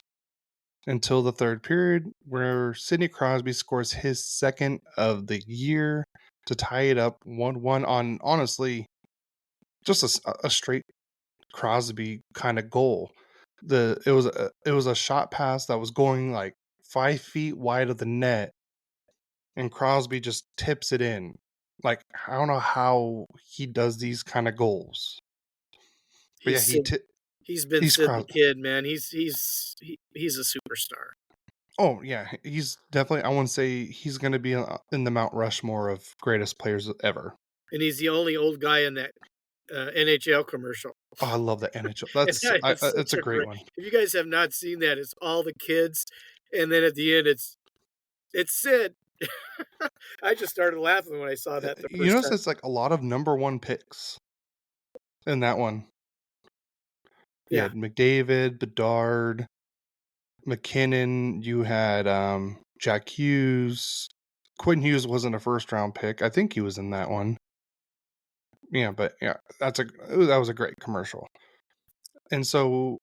until the third period, where Sidney Crosby scores his second of the year to tie it up 1-1 on, honestly, just a straight Crosby kind of goal. It was a shot pass that was going like 5 feet wide of the net, and Crosby just tips it in. Like, I don't know how he does these kind of goals. But yeah, He's been he's Sid the Crosby. Kid, man. He's a superstar. Oh yeah, he's definitely. I wouldn't say he's going to be in the Mount Rushmore of greatest players ever. And he's the only old guy in that NHL commercial. Oh, I love the NHL. And that is It's such a a great great. one. If you guys have not seen that, it's all the kids, and then at the end, it's Sid. I just started laughing when I saw that the You first notice time. it's like a lot of number one picks in that one. You Yeah. had McDavid, Bedard, McKinnon. You had Jack Hughes. Quinn Hughes wasn't a first round pick. I think he was in that one. Yeah, but yeah, that was a great commercial. And so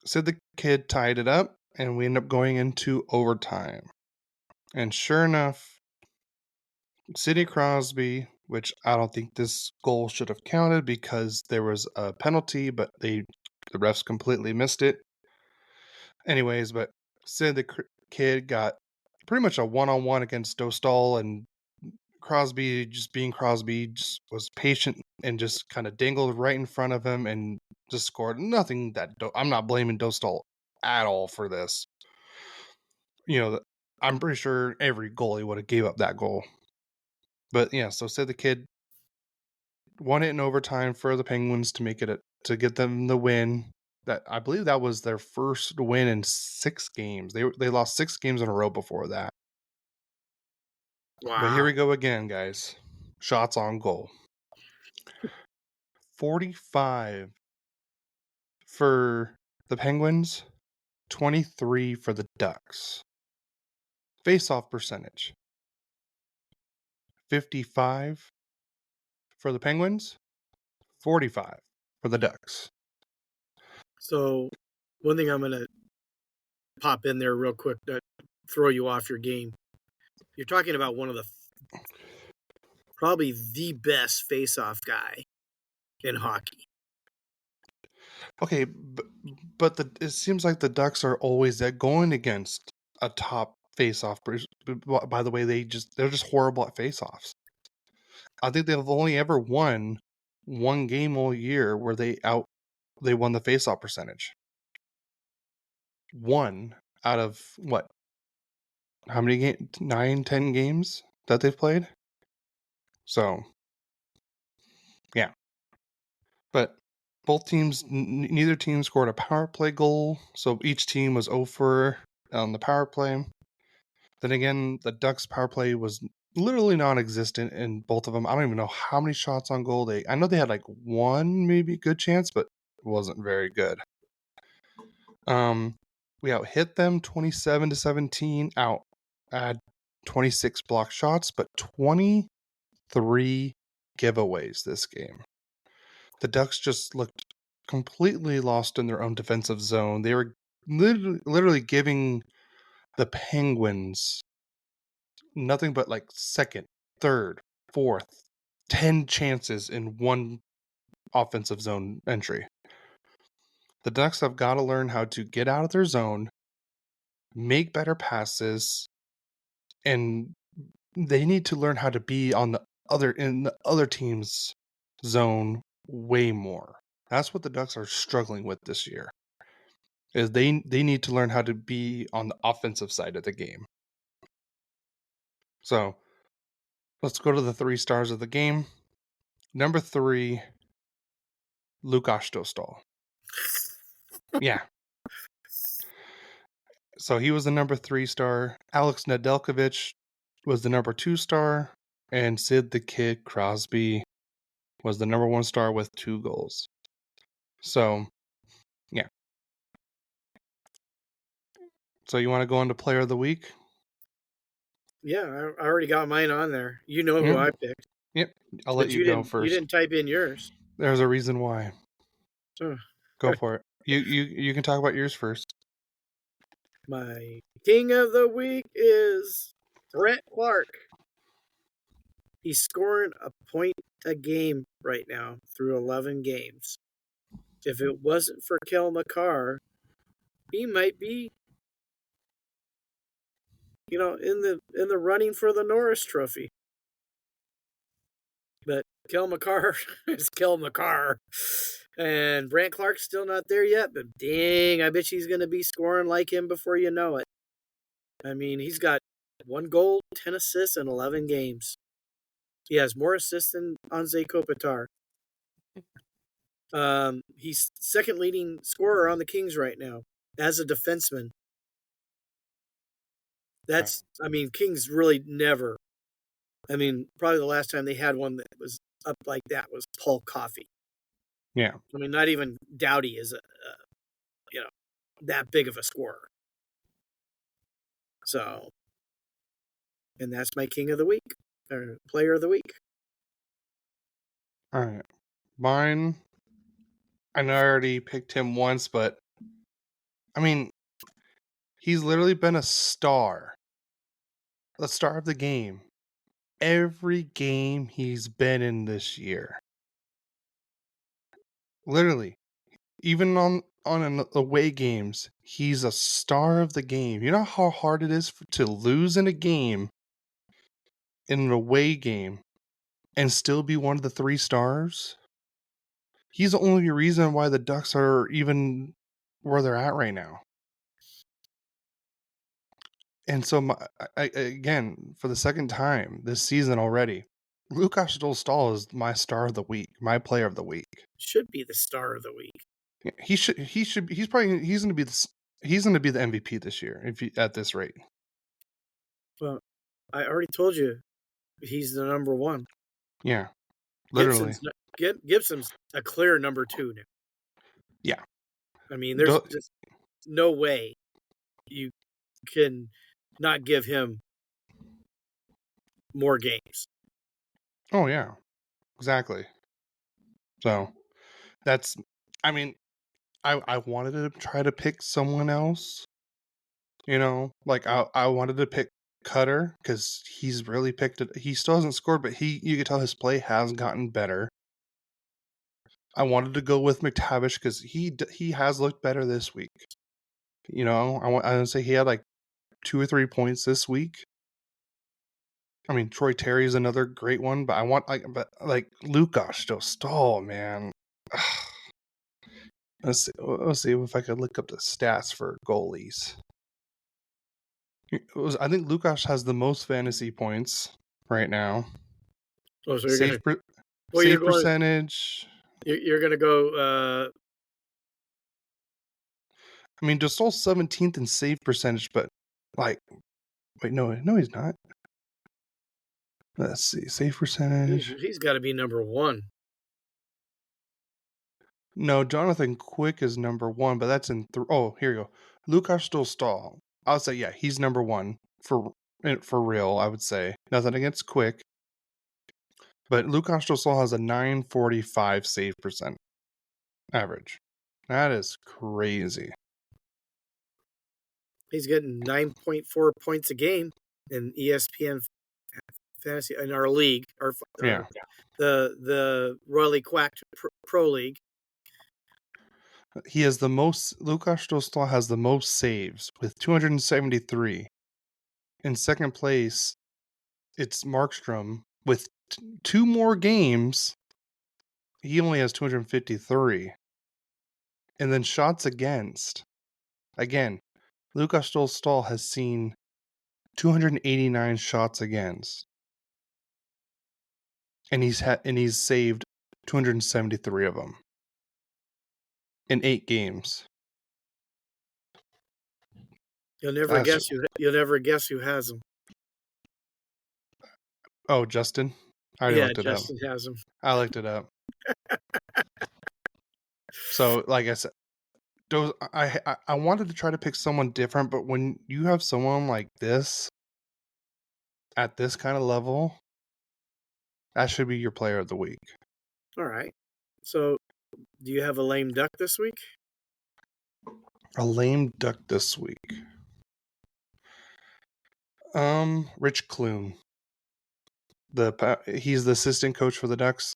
Sid the Kid tied it up, and we end up going into overtime. And sure enough, Sidney Crosby, which I don't think this goal should have counted because there was a penalty, but the refs completely missed it. Anyways, but Sid the Kid got pretty much a one-on-one against Dostal, and Crosby, just being Crosby, just was patient and just kind of dangled right in front of him and just scored. Nothing that I'm not blaming Dostal at all for this. I'm pretty sure every goalie would have gave up that goal. But yeah, so Sid the Kid won it in overtime for the Penguins to to get them the win. That I believe that was their first win in 6 games. They lost 6 games in a row before that. Wow. But here we go again, guys. Shots on goal. 45 for the Penguins, 23 for the Ducks. Face-off percentage. 55 for the Penguins, 45 for the Ducks. So, one thing I'm going to pop in there real quick to throw you off your game. You're talking about one of the probably the best face-off guy in hockey. Okay, but it seems like the Ducks are always going against a top face-off. By the way, they're just horrible at face-offs. I think they've only ever won one game all year where they won the face-off percentage. 1 out of what? How many games? 9, 10 games that they've played? So, yeah. But both teams, neither team scored a power play goal, so each team was 0 for on the power play. Then again, the Ducks' power play was literally non-existent in both of them. I don't even know how many shots on goal I know they had like one maybe good chance, but it wasn't very good. We out hit them 27-17. Had 26 block shots, but 23 giveaways this game. The Ducks just looked completely lost in their own defensive zone. They were literally giving the Penguins nothing but like second, third, fourth, 10 chances in one offensive zone entry. The Ducks have got to learn how to get out of their zone, make better passes, and they need to learn how to be in the other team's zone way more. That's what the Ducks are struggling with this year. Is they need to learn how to be on the offensive side of the game. So let's go to the 3 stars of the game. Number 3, Lukas Dostal. Yeah. So he was the number 3 star. Alex Nedeljkovic was the number 2 star, and Sid the Kid Crosby was the number 1 star with 2 goals. So, yeah. So you want to go into Player of the Week? Yeah, I already got mine on there. You know who Yep. I picked. Yep. I'll let But you go you first. didn't type in yours. There's a reason why. Oh. Go for it. You can talk about yours first. My king of the week is Brandt Clarke. He's scoring a point a game right now through 11 games. If it wasn't for Kel McCarr, he might be, in the running for the Norris Trophy. But Kel McCarr is Kel McCarr. And Brandt Clarke's still not there yet, but dang, I bet he's going to be scoring like him before you know it. I mean, he's got 1 goal, 10 assists in 11 games. He has more assists than Anze Kopitar. He's second leading scorer on the Kings right now as a defenseman. Kings really never. Probably the last time they had one that was up like that was Paul Coffey. Yeah. Not even Doughty is that big of a scorer. So, and that's my king of the week or player of the week. All right. Mine, I know I already picked him once, but he's literally been a star of the game. Every game he's been in this year. Literally. Even on away games, he's a star of the game. You know how hard it is to lose in a game, in an away game, and still be one of the 3 stars? He's the only reason why the Ducks are even where they're at right now. And so, again, for the second time this season already, Lukas Dostal is my star of the week, my player of the week. Should be the star of the week. He's going to be the MVP this year at this rate. Well, I already told you he's the number 1. Yeah, literally. Gibson's a clear number 2 now. Yeah. There's just no way you can not give him more games. Oh, yeah. Exactly. So, that's... I wanted to try to pick someone else. I wanted to pick Cutter because he's really picked it. He still hasn't scored, but you can tell his play has gotten better. I wanted to go with McTavish because he has looked better this week. I would say he had like 2 or 3 points this week. Troy Terry is another great one, but I want Lukas Dostal, man. Let's see if I could look up the stats for goalies. I think Lukas has the most fantasy points right now. Oh, so Save percentage. You're going to go... Dostal's 17th in save percentage, but wait, no, he's not. Let's see, save percentage. He's got to be number 1. No, Jonathan Quick is number 1, but that's in... here you go. Lukas Dostal. I'll say, yeah, he's number 1 for real, I would say. Nothing against Quick. But Lukas Dostal has a 945 save percent average. That is crazy. He's getting 9.4 points a game in ESPN fantasy in our league, the royally quacked pro league. Lukas Dostal has the most saves with 273. In second place, it's Markstrom with 2 more games. He only has 253. And then shots against. Again, Lukas Dostal has seen 289 shots against. And he's saved 273 of them in 8 games. You'll never guess who has them. Oh, Justin? I already Yeah, looked it up. Justin has them. I looked it up. So, like I said, those I wanted to try to pick someone different, but when you have someone like this at this kind of level, that should be your player of the week. All right. So, do you have a lame duck this week? A lame duck this week. Rich Clune. He's the assistant coach for the Ducks.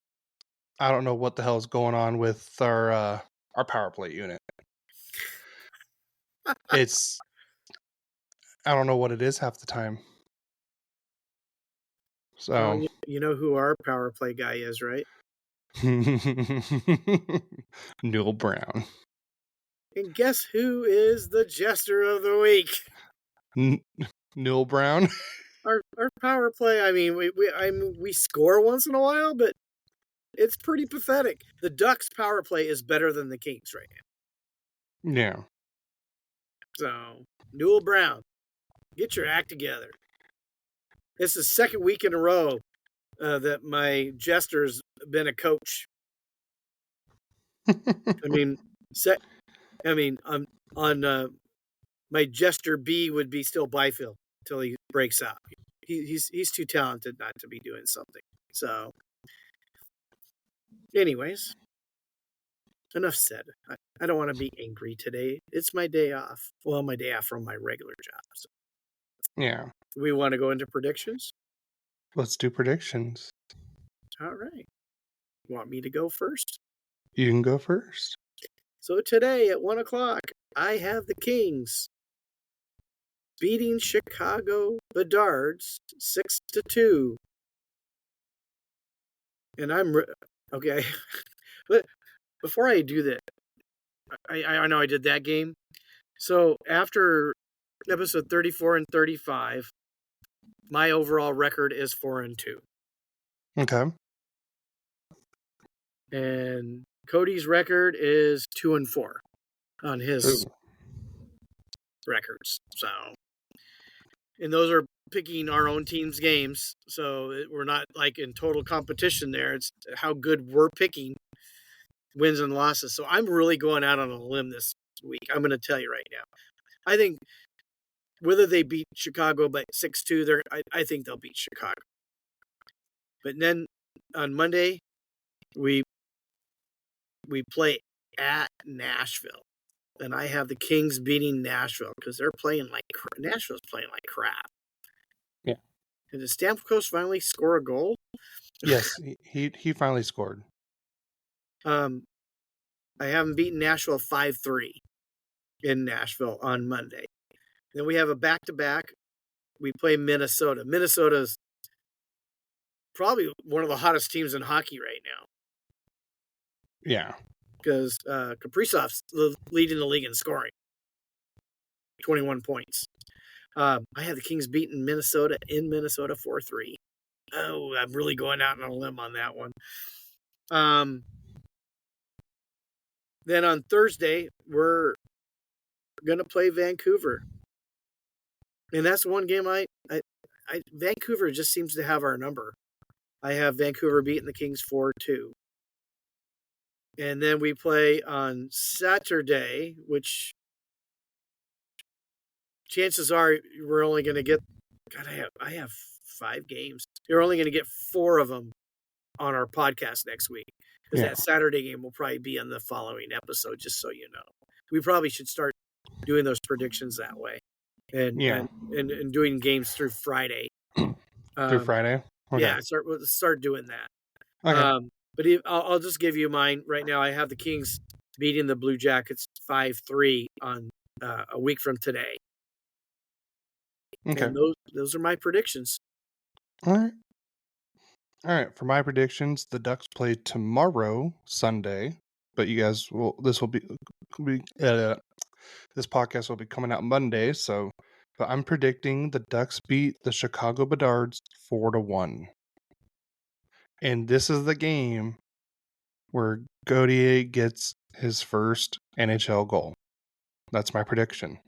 I don't know what the hell is going on with our power play unit. It's I don't know what it is half the time. So Well, you know who our power play guy is, right? Neil Brown. And guess who is the jester of the week? Neil Brown. Our power play. I mean, we score once in a while, but it's pretty pathetic. The Ducks' power play is better than the Kings right now. Yeah. So, Newell Brown, get your act together. It's the second week in a row that my jester's been a coach. I mean, on my jester B would be still Byfield until he breaks out. He's too talented not to be doing something. So, anyways, enough said. I don't want to be angry today. It's my day off. Well, my day off from my regular job. So Yeah. we want to go into predictions? Let's do predictions. All right. Want me to go first? You can go first. So today at 1 o'clock, I have the Kings beating Chicago Bedards 6-2. And okay. But before I do that, I know I did that game. So after episode 34 and 35, my overall record is 4-2. Okay. And Cody's record is 2-4 on his records. So, and those are picking our own team's games. So we're not like in total competition there. It's how good we're picking wins and losses. So I'm really going out on a limb this week. I'm going to tell you right now. I think whether they beat Chicago by 6-2, I think they'll beat Chicago. But then on Monday, we play at Nashville. And I have the Kings beating Nashville because they're playing like Nashville's playing like crap. Yeah. And did Stamkos finally score a goal? Yes, he finally scored. I haven't beaten Nashville 5-3 in Nashville on Monday. Then we have a back-to-back. We play Minnesota. Minnesota's probably one of the hottest teams in hockey right now. Yeah. Because Kaprizov's leading the league in scoring. 21 points. I have the Kings beating Minnesota in Minnesota 4-3. Oh, I'm really going out on a limb on that one. Then on Thursday, we're going to play Vancouver. And that's one game Vancouver just seems to have our number. I have Vancouver beating the Kings 4-2. And then we play on Saturday, which chances are we're only going to get, God, I have 5 games. You're only going to get 4 of them on our podcast next week. Because that Saturday game will probably be on the following episode, just so you know. We probably should start doing those predictions that way. And doing games through Friday. Through Friday? Okay. Yeah, start doing that. Okay. But I'll just give you mine right now. I have the Kings beating the Blue Jackets 5-3 on a week from today. Okay. And those are my predictions. All right. For my predictions, the Ducks play tomorrow, Sunday. But you guys this podcast will be coming out Monday. But I'm predicting the Ducks beat the Chicago Bedards 4-1. And this is the game where Cody gets his first NHL goal. That's my prediction.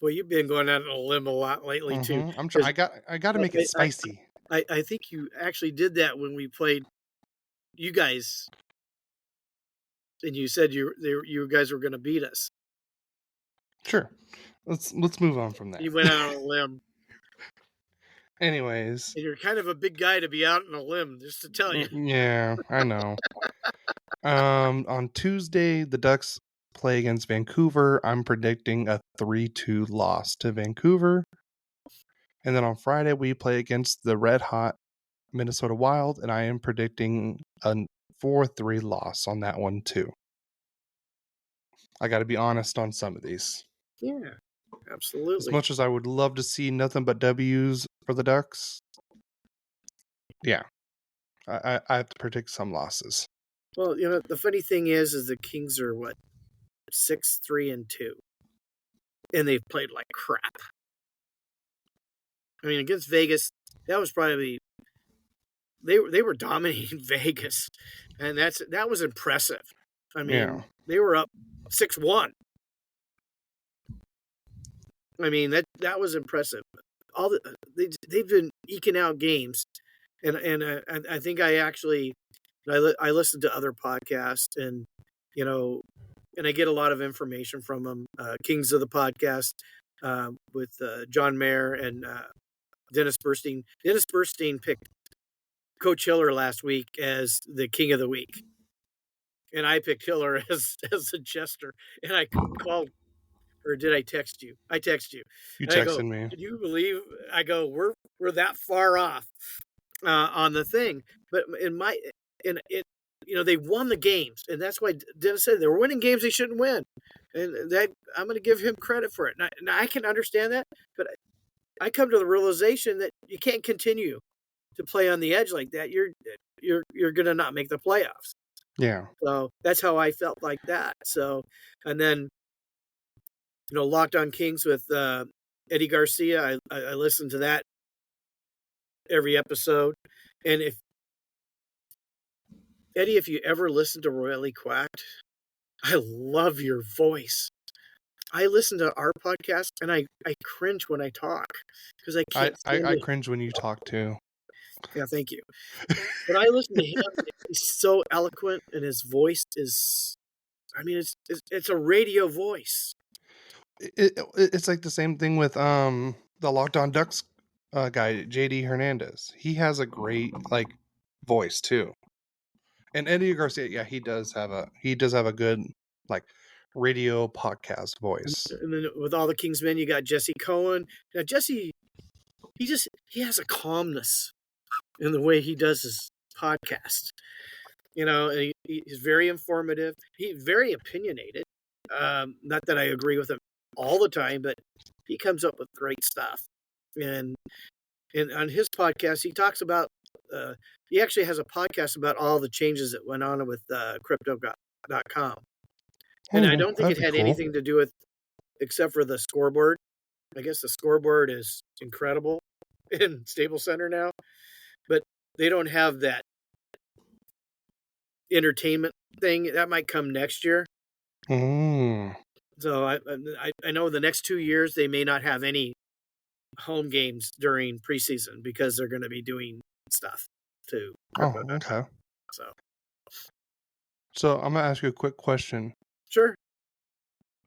Well, you've been going out on a limb a lot lately too. I got to make it spicy. I think you actually did that when we played you guys, and you said you guys were going to beat us. Sure. Let's move on from that. You went out on a limb. Anyways. And you're kind of a big guy to be out on a limb, just to tell you. Yeah, I know. On Tuesday, the Ducks play against Vancouver. I'm predicting a 3-2 loss to Vancouver. And then on Friday, we play against the red hot Minnesota Wild, and I am predicting a 4-3 loss on that one too. I got to be honest on some of these. Yeah, absolutely. As much as I would love to see nothing but W's for the Ducks, yeah, I have to predict some losses. Well, the funny thing is the Kings are 6-3-2, and they've played like crap. I mean, against Vegas, that was probably they were dominating Vegas, and that was impressive. I mean, they were up 6-1. I mean, that was impressive. They've been eking out games, and I think I listen to other podcasts, and and I get a lot of information from them. Kings of the Podcast with John Mayer and Dennis Burstein. Dennis Burstein picked Coach Hiller last week as the King of the Week, and I picked Hiller as a jester. And I called, or did I text you? I text you. You texted me. Can you believe? I go, we're that far off on the thing, but they won the games, and that's why Dennis said they were winning games they shouldn't win, and that I'm going to give him credit for it. Now I can understand that, but I come to the realization that you can't continue to play on the edge like that. You're going to not make the playoffs. Yeah. So that's how I felt like that. So, and then Locked on Kings with Eddie Garcia. I listened to that every episode, and if you ever listen to Royally Quacked, I love your voice. I listen to our podcast, and I cringe when I talk because I can't. I cringe when you talk too. Yeah, thank you. But I listen to him. He's so eloquent, and his voice is. I mean, it's a radio voice. It's like the same thing with the Locked On Ducks guy, JD Hernandez. He has a great voice too. And Eddie Garcia, yeah, he does have a good radio podcast voice. And then with all the Kingsmen, you got Jesse Cohen. Now Jesse, he has a calmness in the way he does his podcast. And he's very informative. He's very opinionated. Not that I agree with him all the time, but he comes up with great stuff. And on his podcast, he talks about. He actually has a podcast about all the changes that went on with crypto.com. And I don't think it had anything to do with, except for the scoreboard. I guess the scoreboard is incredible in Staples Center now, but they don't have that entertainment thing. That might come next year. So I know the next 2 years they may not have any home games during preseason because they're going to be doing stuff too. Okay. So I'm gonna ask you a quick question. Sure.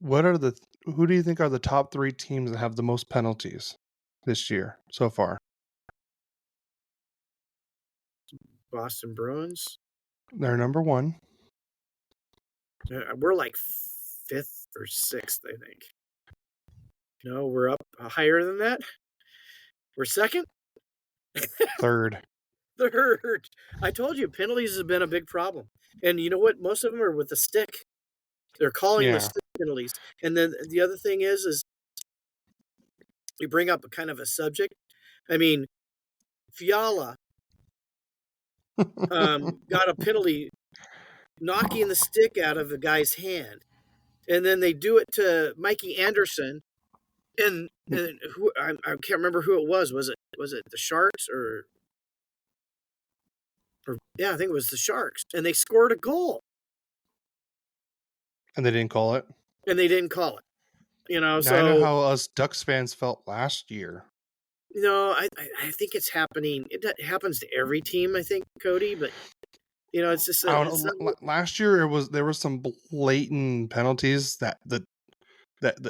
Who do you think are the top 3 teams that have the most penalties this year so far? Boston Bruins. They're number 1. We're like 5th or 6th, I think. No, we're up higher than that. We're 2nd. 3rd. 3rd. I told you penalties have been a big problem, and you know what? Most of them are with the stick. They're calling the stick penalties, and then the other thing is you bring up a kind of a subject. I mean, Fiala got a penalty knocking the stick out of a guy's hand, and then they do it to Mikey Anderson, and who I can't remember who it was. Was it the Sharks or yeah, I think it was the Sharks, and they scored a goal, and they didn't call it. And they didn't call it. Now, I know how us Ducks fans felt last year I think it's happening. It happens to every team, I think, Cody. But it's just I don't know. Last year there was some blatant penalties that the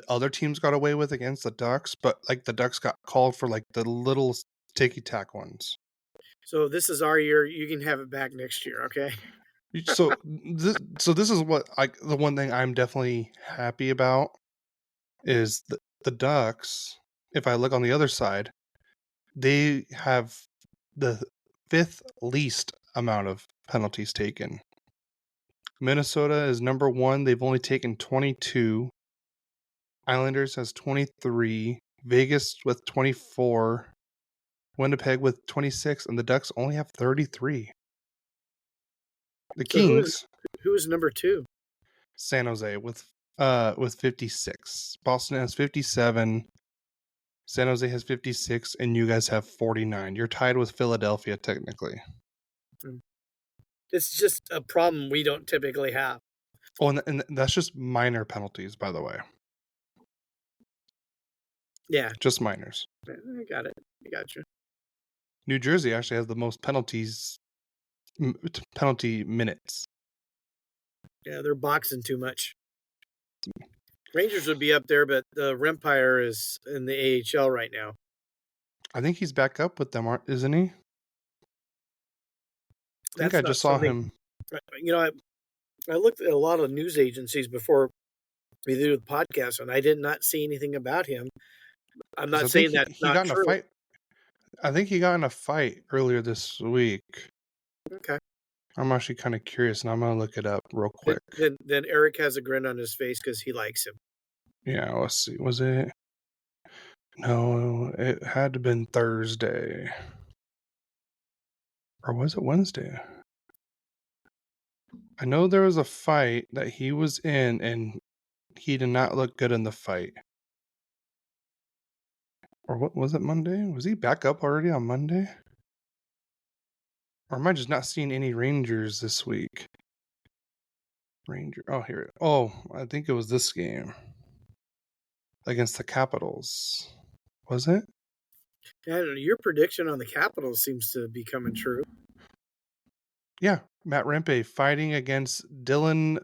other teams got away with against the Ducks, but like the Ducks got called for like the little ticky tack ones. So this is our year. You can have it back next year, okay? So this is what the one thing I'm definitely happy about is the Ducks. If I look on the other side, they have the 5th least amount of penalties taken. Minnesota is number 1. They've only taken 22. Islanders has 23. Vegas with 24. Winnipeg with 26, and the Ducks only have 33. The Kings, who is number 2? San Jose with 56. Boston has 57. San Jose has 56, and you guys have 49. You're tied with Philadelphia technically. It's just a problem we don't typically have. Oh, and that's just minor penalties, by the way. Yeah, just minors. I got it. I got you. New Jersey actually has the most penalty minutes. Yeah, they're boxing too much. Rangers would be up there, but the Rempire is in the AHL right now. I think he's back up with them, isn't he? I think I just saw him. I looked at a lot of news agencies before we did the podcast, and I did not see anything about him. I'm not saying that he got in a fight. I think he got in a fight earlier this week. Okay. I'm actually kind of curious, and I'm going to look it up real quick. Then Eric has a grin on his face because he likes him. Yeah, let's see. Was it? No, it had to have been Thursday. Or was it Wednesday? I know there was a fight that he was in, and he did not look good in the fight. Or what was it, Monday? Was he back up already on Monday? Or am I just not seeing any Rangers this week? I think it was this game. Against the Capitals. Was it? Yeah, your prediction on the Capitals seems to be coming true. Yeah, Matt Rempe fighting against Dylan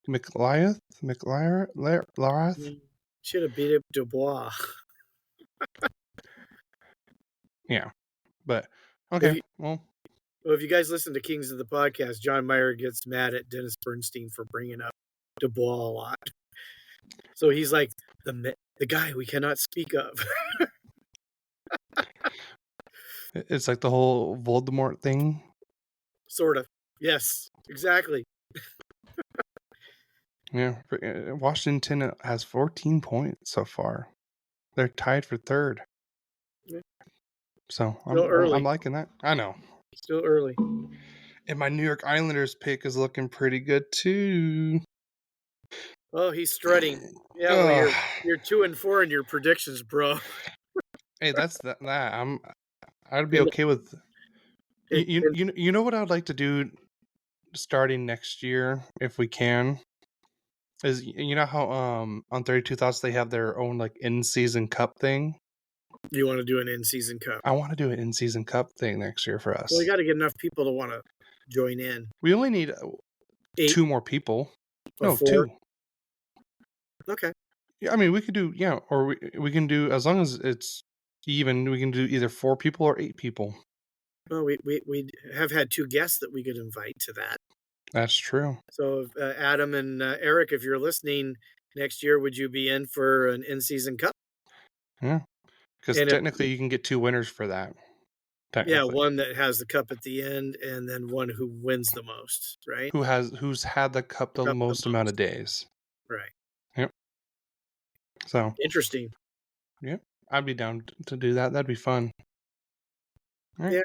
McLyrath. Should have beat up Dubois. Yeah, but okay. Well, if you guys listen to Kings of the Podcast, John Mayer gets mad at Dennis Bernstein for bringing up Dubois a lot. So he's like the guy we cannot speak of. It's like the whole Voldemort thing. Sort of. Yes, exactly. Yeah, Washington has 14 points so far. They're tied for 3rd. Yeah. So I'm liking that. I know. Still early. And my New York Islanders pick is looking pretty good too. Oh, he's strutting. Yeah, well, you're 2-4 in your predictions, bro. Hey, that's that. I'd be okay with. You know what I'd like to do, starting next year if we can, is how on 32 Thoughts they have their own like in-season cup thing. You want to do an in-season cup? I want to do an in-season cup thing next year for us. Well, we got to get enough people to want to join in. We only need 2 more people. No, 4? 2. Okay. Yeah, I mean we could do or we can do, as long as it's even, we can do either 4 people or 8 people. Well, we have had 2 guests that we could invite to that. That's true. So Adam and Eric, if you're listening next year, would you be in for an in-season cup? Yeah, because technically you can get 2 winners for that. Yeah, one that has the cup at the end, and then one who wins the most, right? Who's had the cup the most amount of days. Right. Yep. So interesting. Yeah, I'd be down to do that. That'd be fun. All right. Yeah.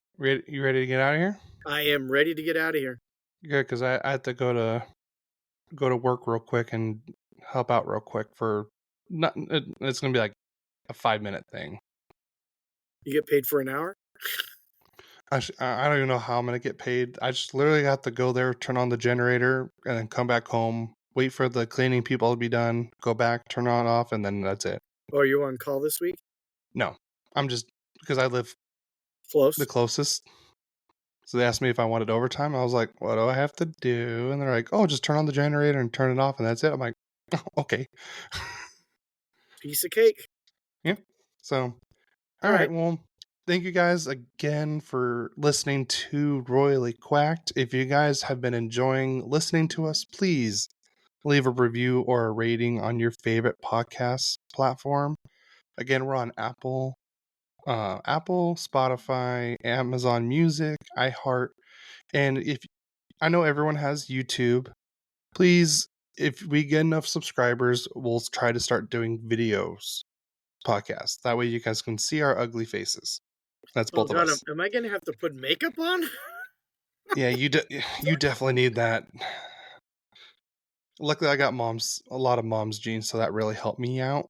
You ready to get out of here? I am ready to get out of here. Good, because I have to go to work real quick and help out real quick for it's gonna be like a 5-minute thing. You get paid for an hour? I don't even know how I'm gonna get paid. I just literally have to go there, turn on the generator, and then come back home, wait for the cleaning people to be done, go back, turn on off, and then that's it. Oh, are you on call this week? No, I'm just because I live Close. the closest. So they asked me if I wanted overtime. I was like, what do I have to do? And they're like, oh, just turn on the generator and turn it off, and that's it. I'm like, oh, okay. Piece of cake. Yeah. So, all All right. right. Well, thank you guys again for listening to Royally Quacked. If you guys have been enjoying listening to us, please leave a review or a rating on your favorite podcast platform. Again, we're on Apple, Spotify, Amazon Music, iHeart, and if I know everyone has YouTube, please, if we get enough subscribers, we'll try to start doing videos podcasts. That way, you guys can see our ugly faces. That's Oh both of God, us. am I gonna have to put makeup on? Yeah, you definitely need that. Luckily, I got a lot of mom's genes, so that really helped me out.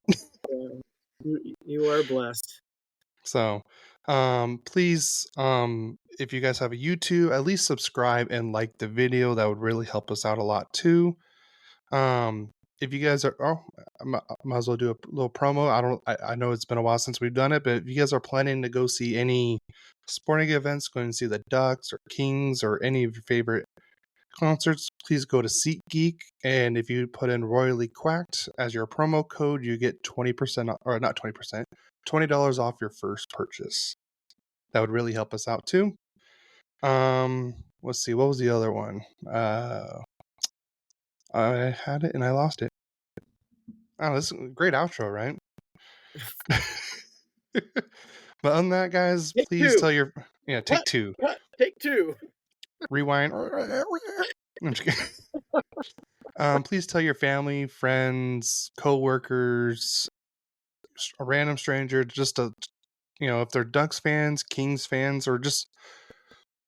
You are blessed. So, please, if you guys have a YouTube, at least subscribe and like the video. That would really help us out a lot too. If you guys are, I might as well do a little promo. I know it's been a while since we've done it, but if you guys are planning to go see any sporting events, going to see the Ducks or Kings or any of your favorite concerts, please go to SeatGeek, and if you put in Royally Quacked as your promo code, you get 20% or not 20%, $20 off your first purchase. That would really help us out too. Let's see, what was the other one? I had it and I lost it. Oh, this is a great outro, right? But on that, guys, Take please two. tell your take two. Take two. Rewind. I'm just kidding. Please tell your family, friends, co-workers, a random stranger, just if they're Ducks fans, Kings fans, or just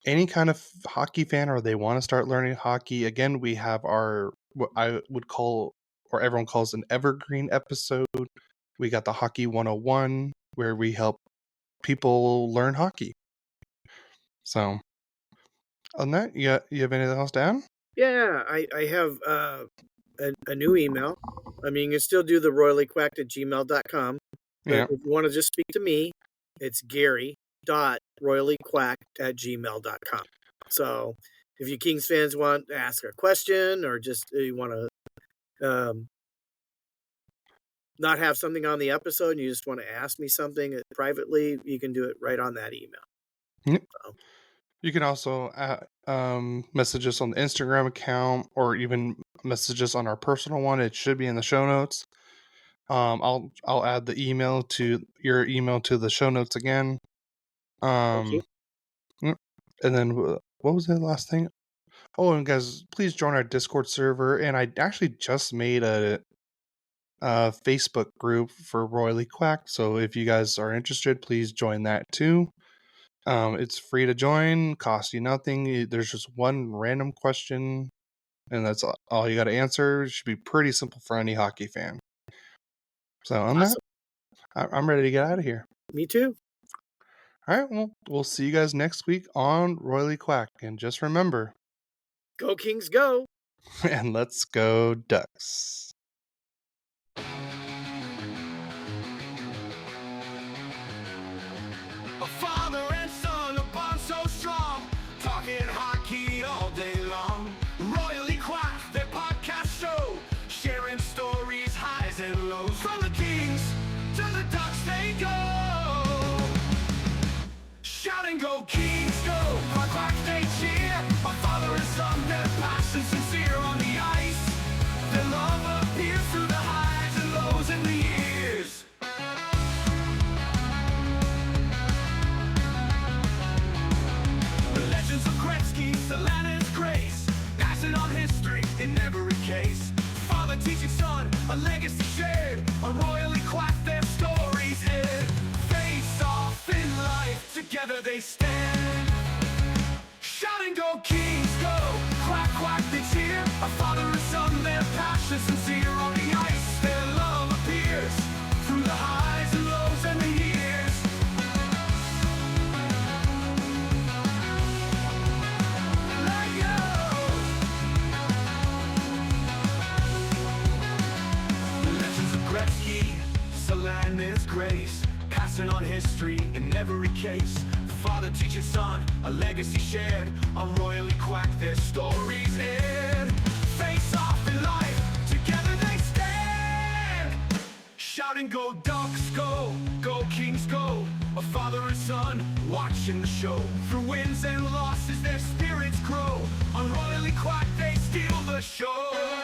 any kind of hockey fan, or they want to start learning hockey. Again, we have our what I would call, or everyone calls, an evergreen episode. We got the Hockey 101, where we help people learn hockey. So, on that, you have anything else to add? Yeah, I have a new email. I mean, you can still do the royallyquacked@gmail.com. But Yeah. if you want to just speak to me, it's gary.royallyquacked@gmail.com. So if you Kings fans want to ask a question or just you want to not have something on the episode and you just want to ask me something privately, you can do it right on that email. Yep. So, You can also message us on the Instagram account, or even message us on our personal one. It should be in the show notes. I'll add the email to your email to the show notes again. thank you. Yep. And then what was the last thing? Oh, and guys, please join our Discord server. And I actually just made a Facebook group for Royally Quack. So if you guys are interested, please join that too. It's free to join, costs you nothing. There's just one random question, and that's all you got to answer. It should be pretty simple for any hockey fan. So on Awesome. that, I'm ready to get out of here. Me too. All right, well, we'll see you guys next week on Royally Quack. And just remember, Go Kings, go! and let's go Ducks. A father and son, a bond so strong, talking hockey all day long. Royally Quack, their podcast show, sharing stories, highs and lows. From the Kings to the Ducks they go, shouting go Kings go. Quack quack they cheer, a father and son, their passion sincere on the ice. Their love appears through the highs and lows in the years. The legends of Gretzky, Solana's grace, passing on history in every case. Father teaching son, a legacy shared, a royally quack their stories hid. Face off in life, together they stand. Shouting go Kings go, quack quack they cheer. A father and son, their passion sincere on the ice. Their love appears through the highs and lows and the years. Let go. The legends of Gretzky, Solana's grace, passing on history in every case. Father teaching son, a legacy shared. On royally quack, their stories end. Face off in life, together they stand. Shouting, go Ducks, go, go Kings, go. A father and son, watching the show. Through wins and losses, their spirits grow. On royally quack, they steal the show.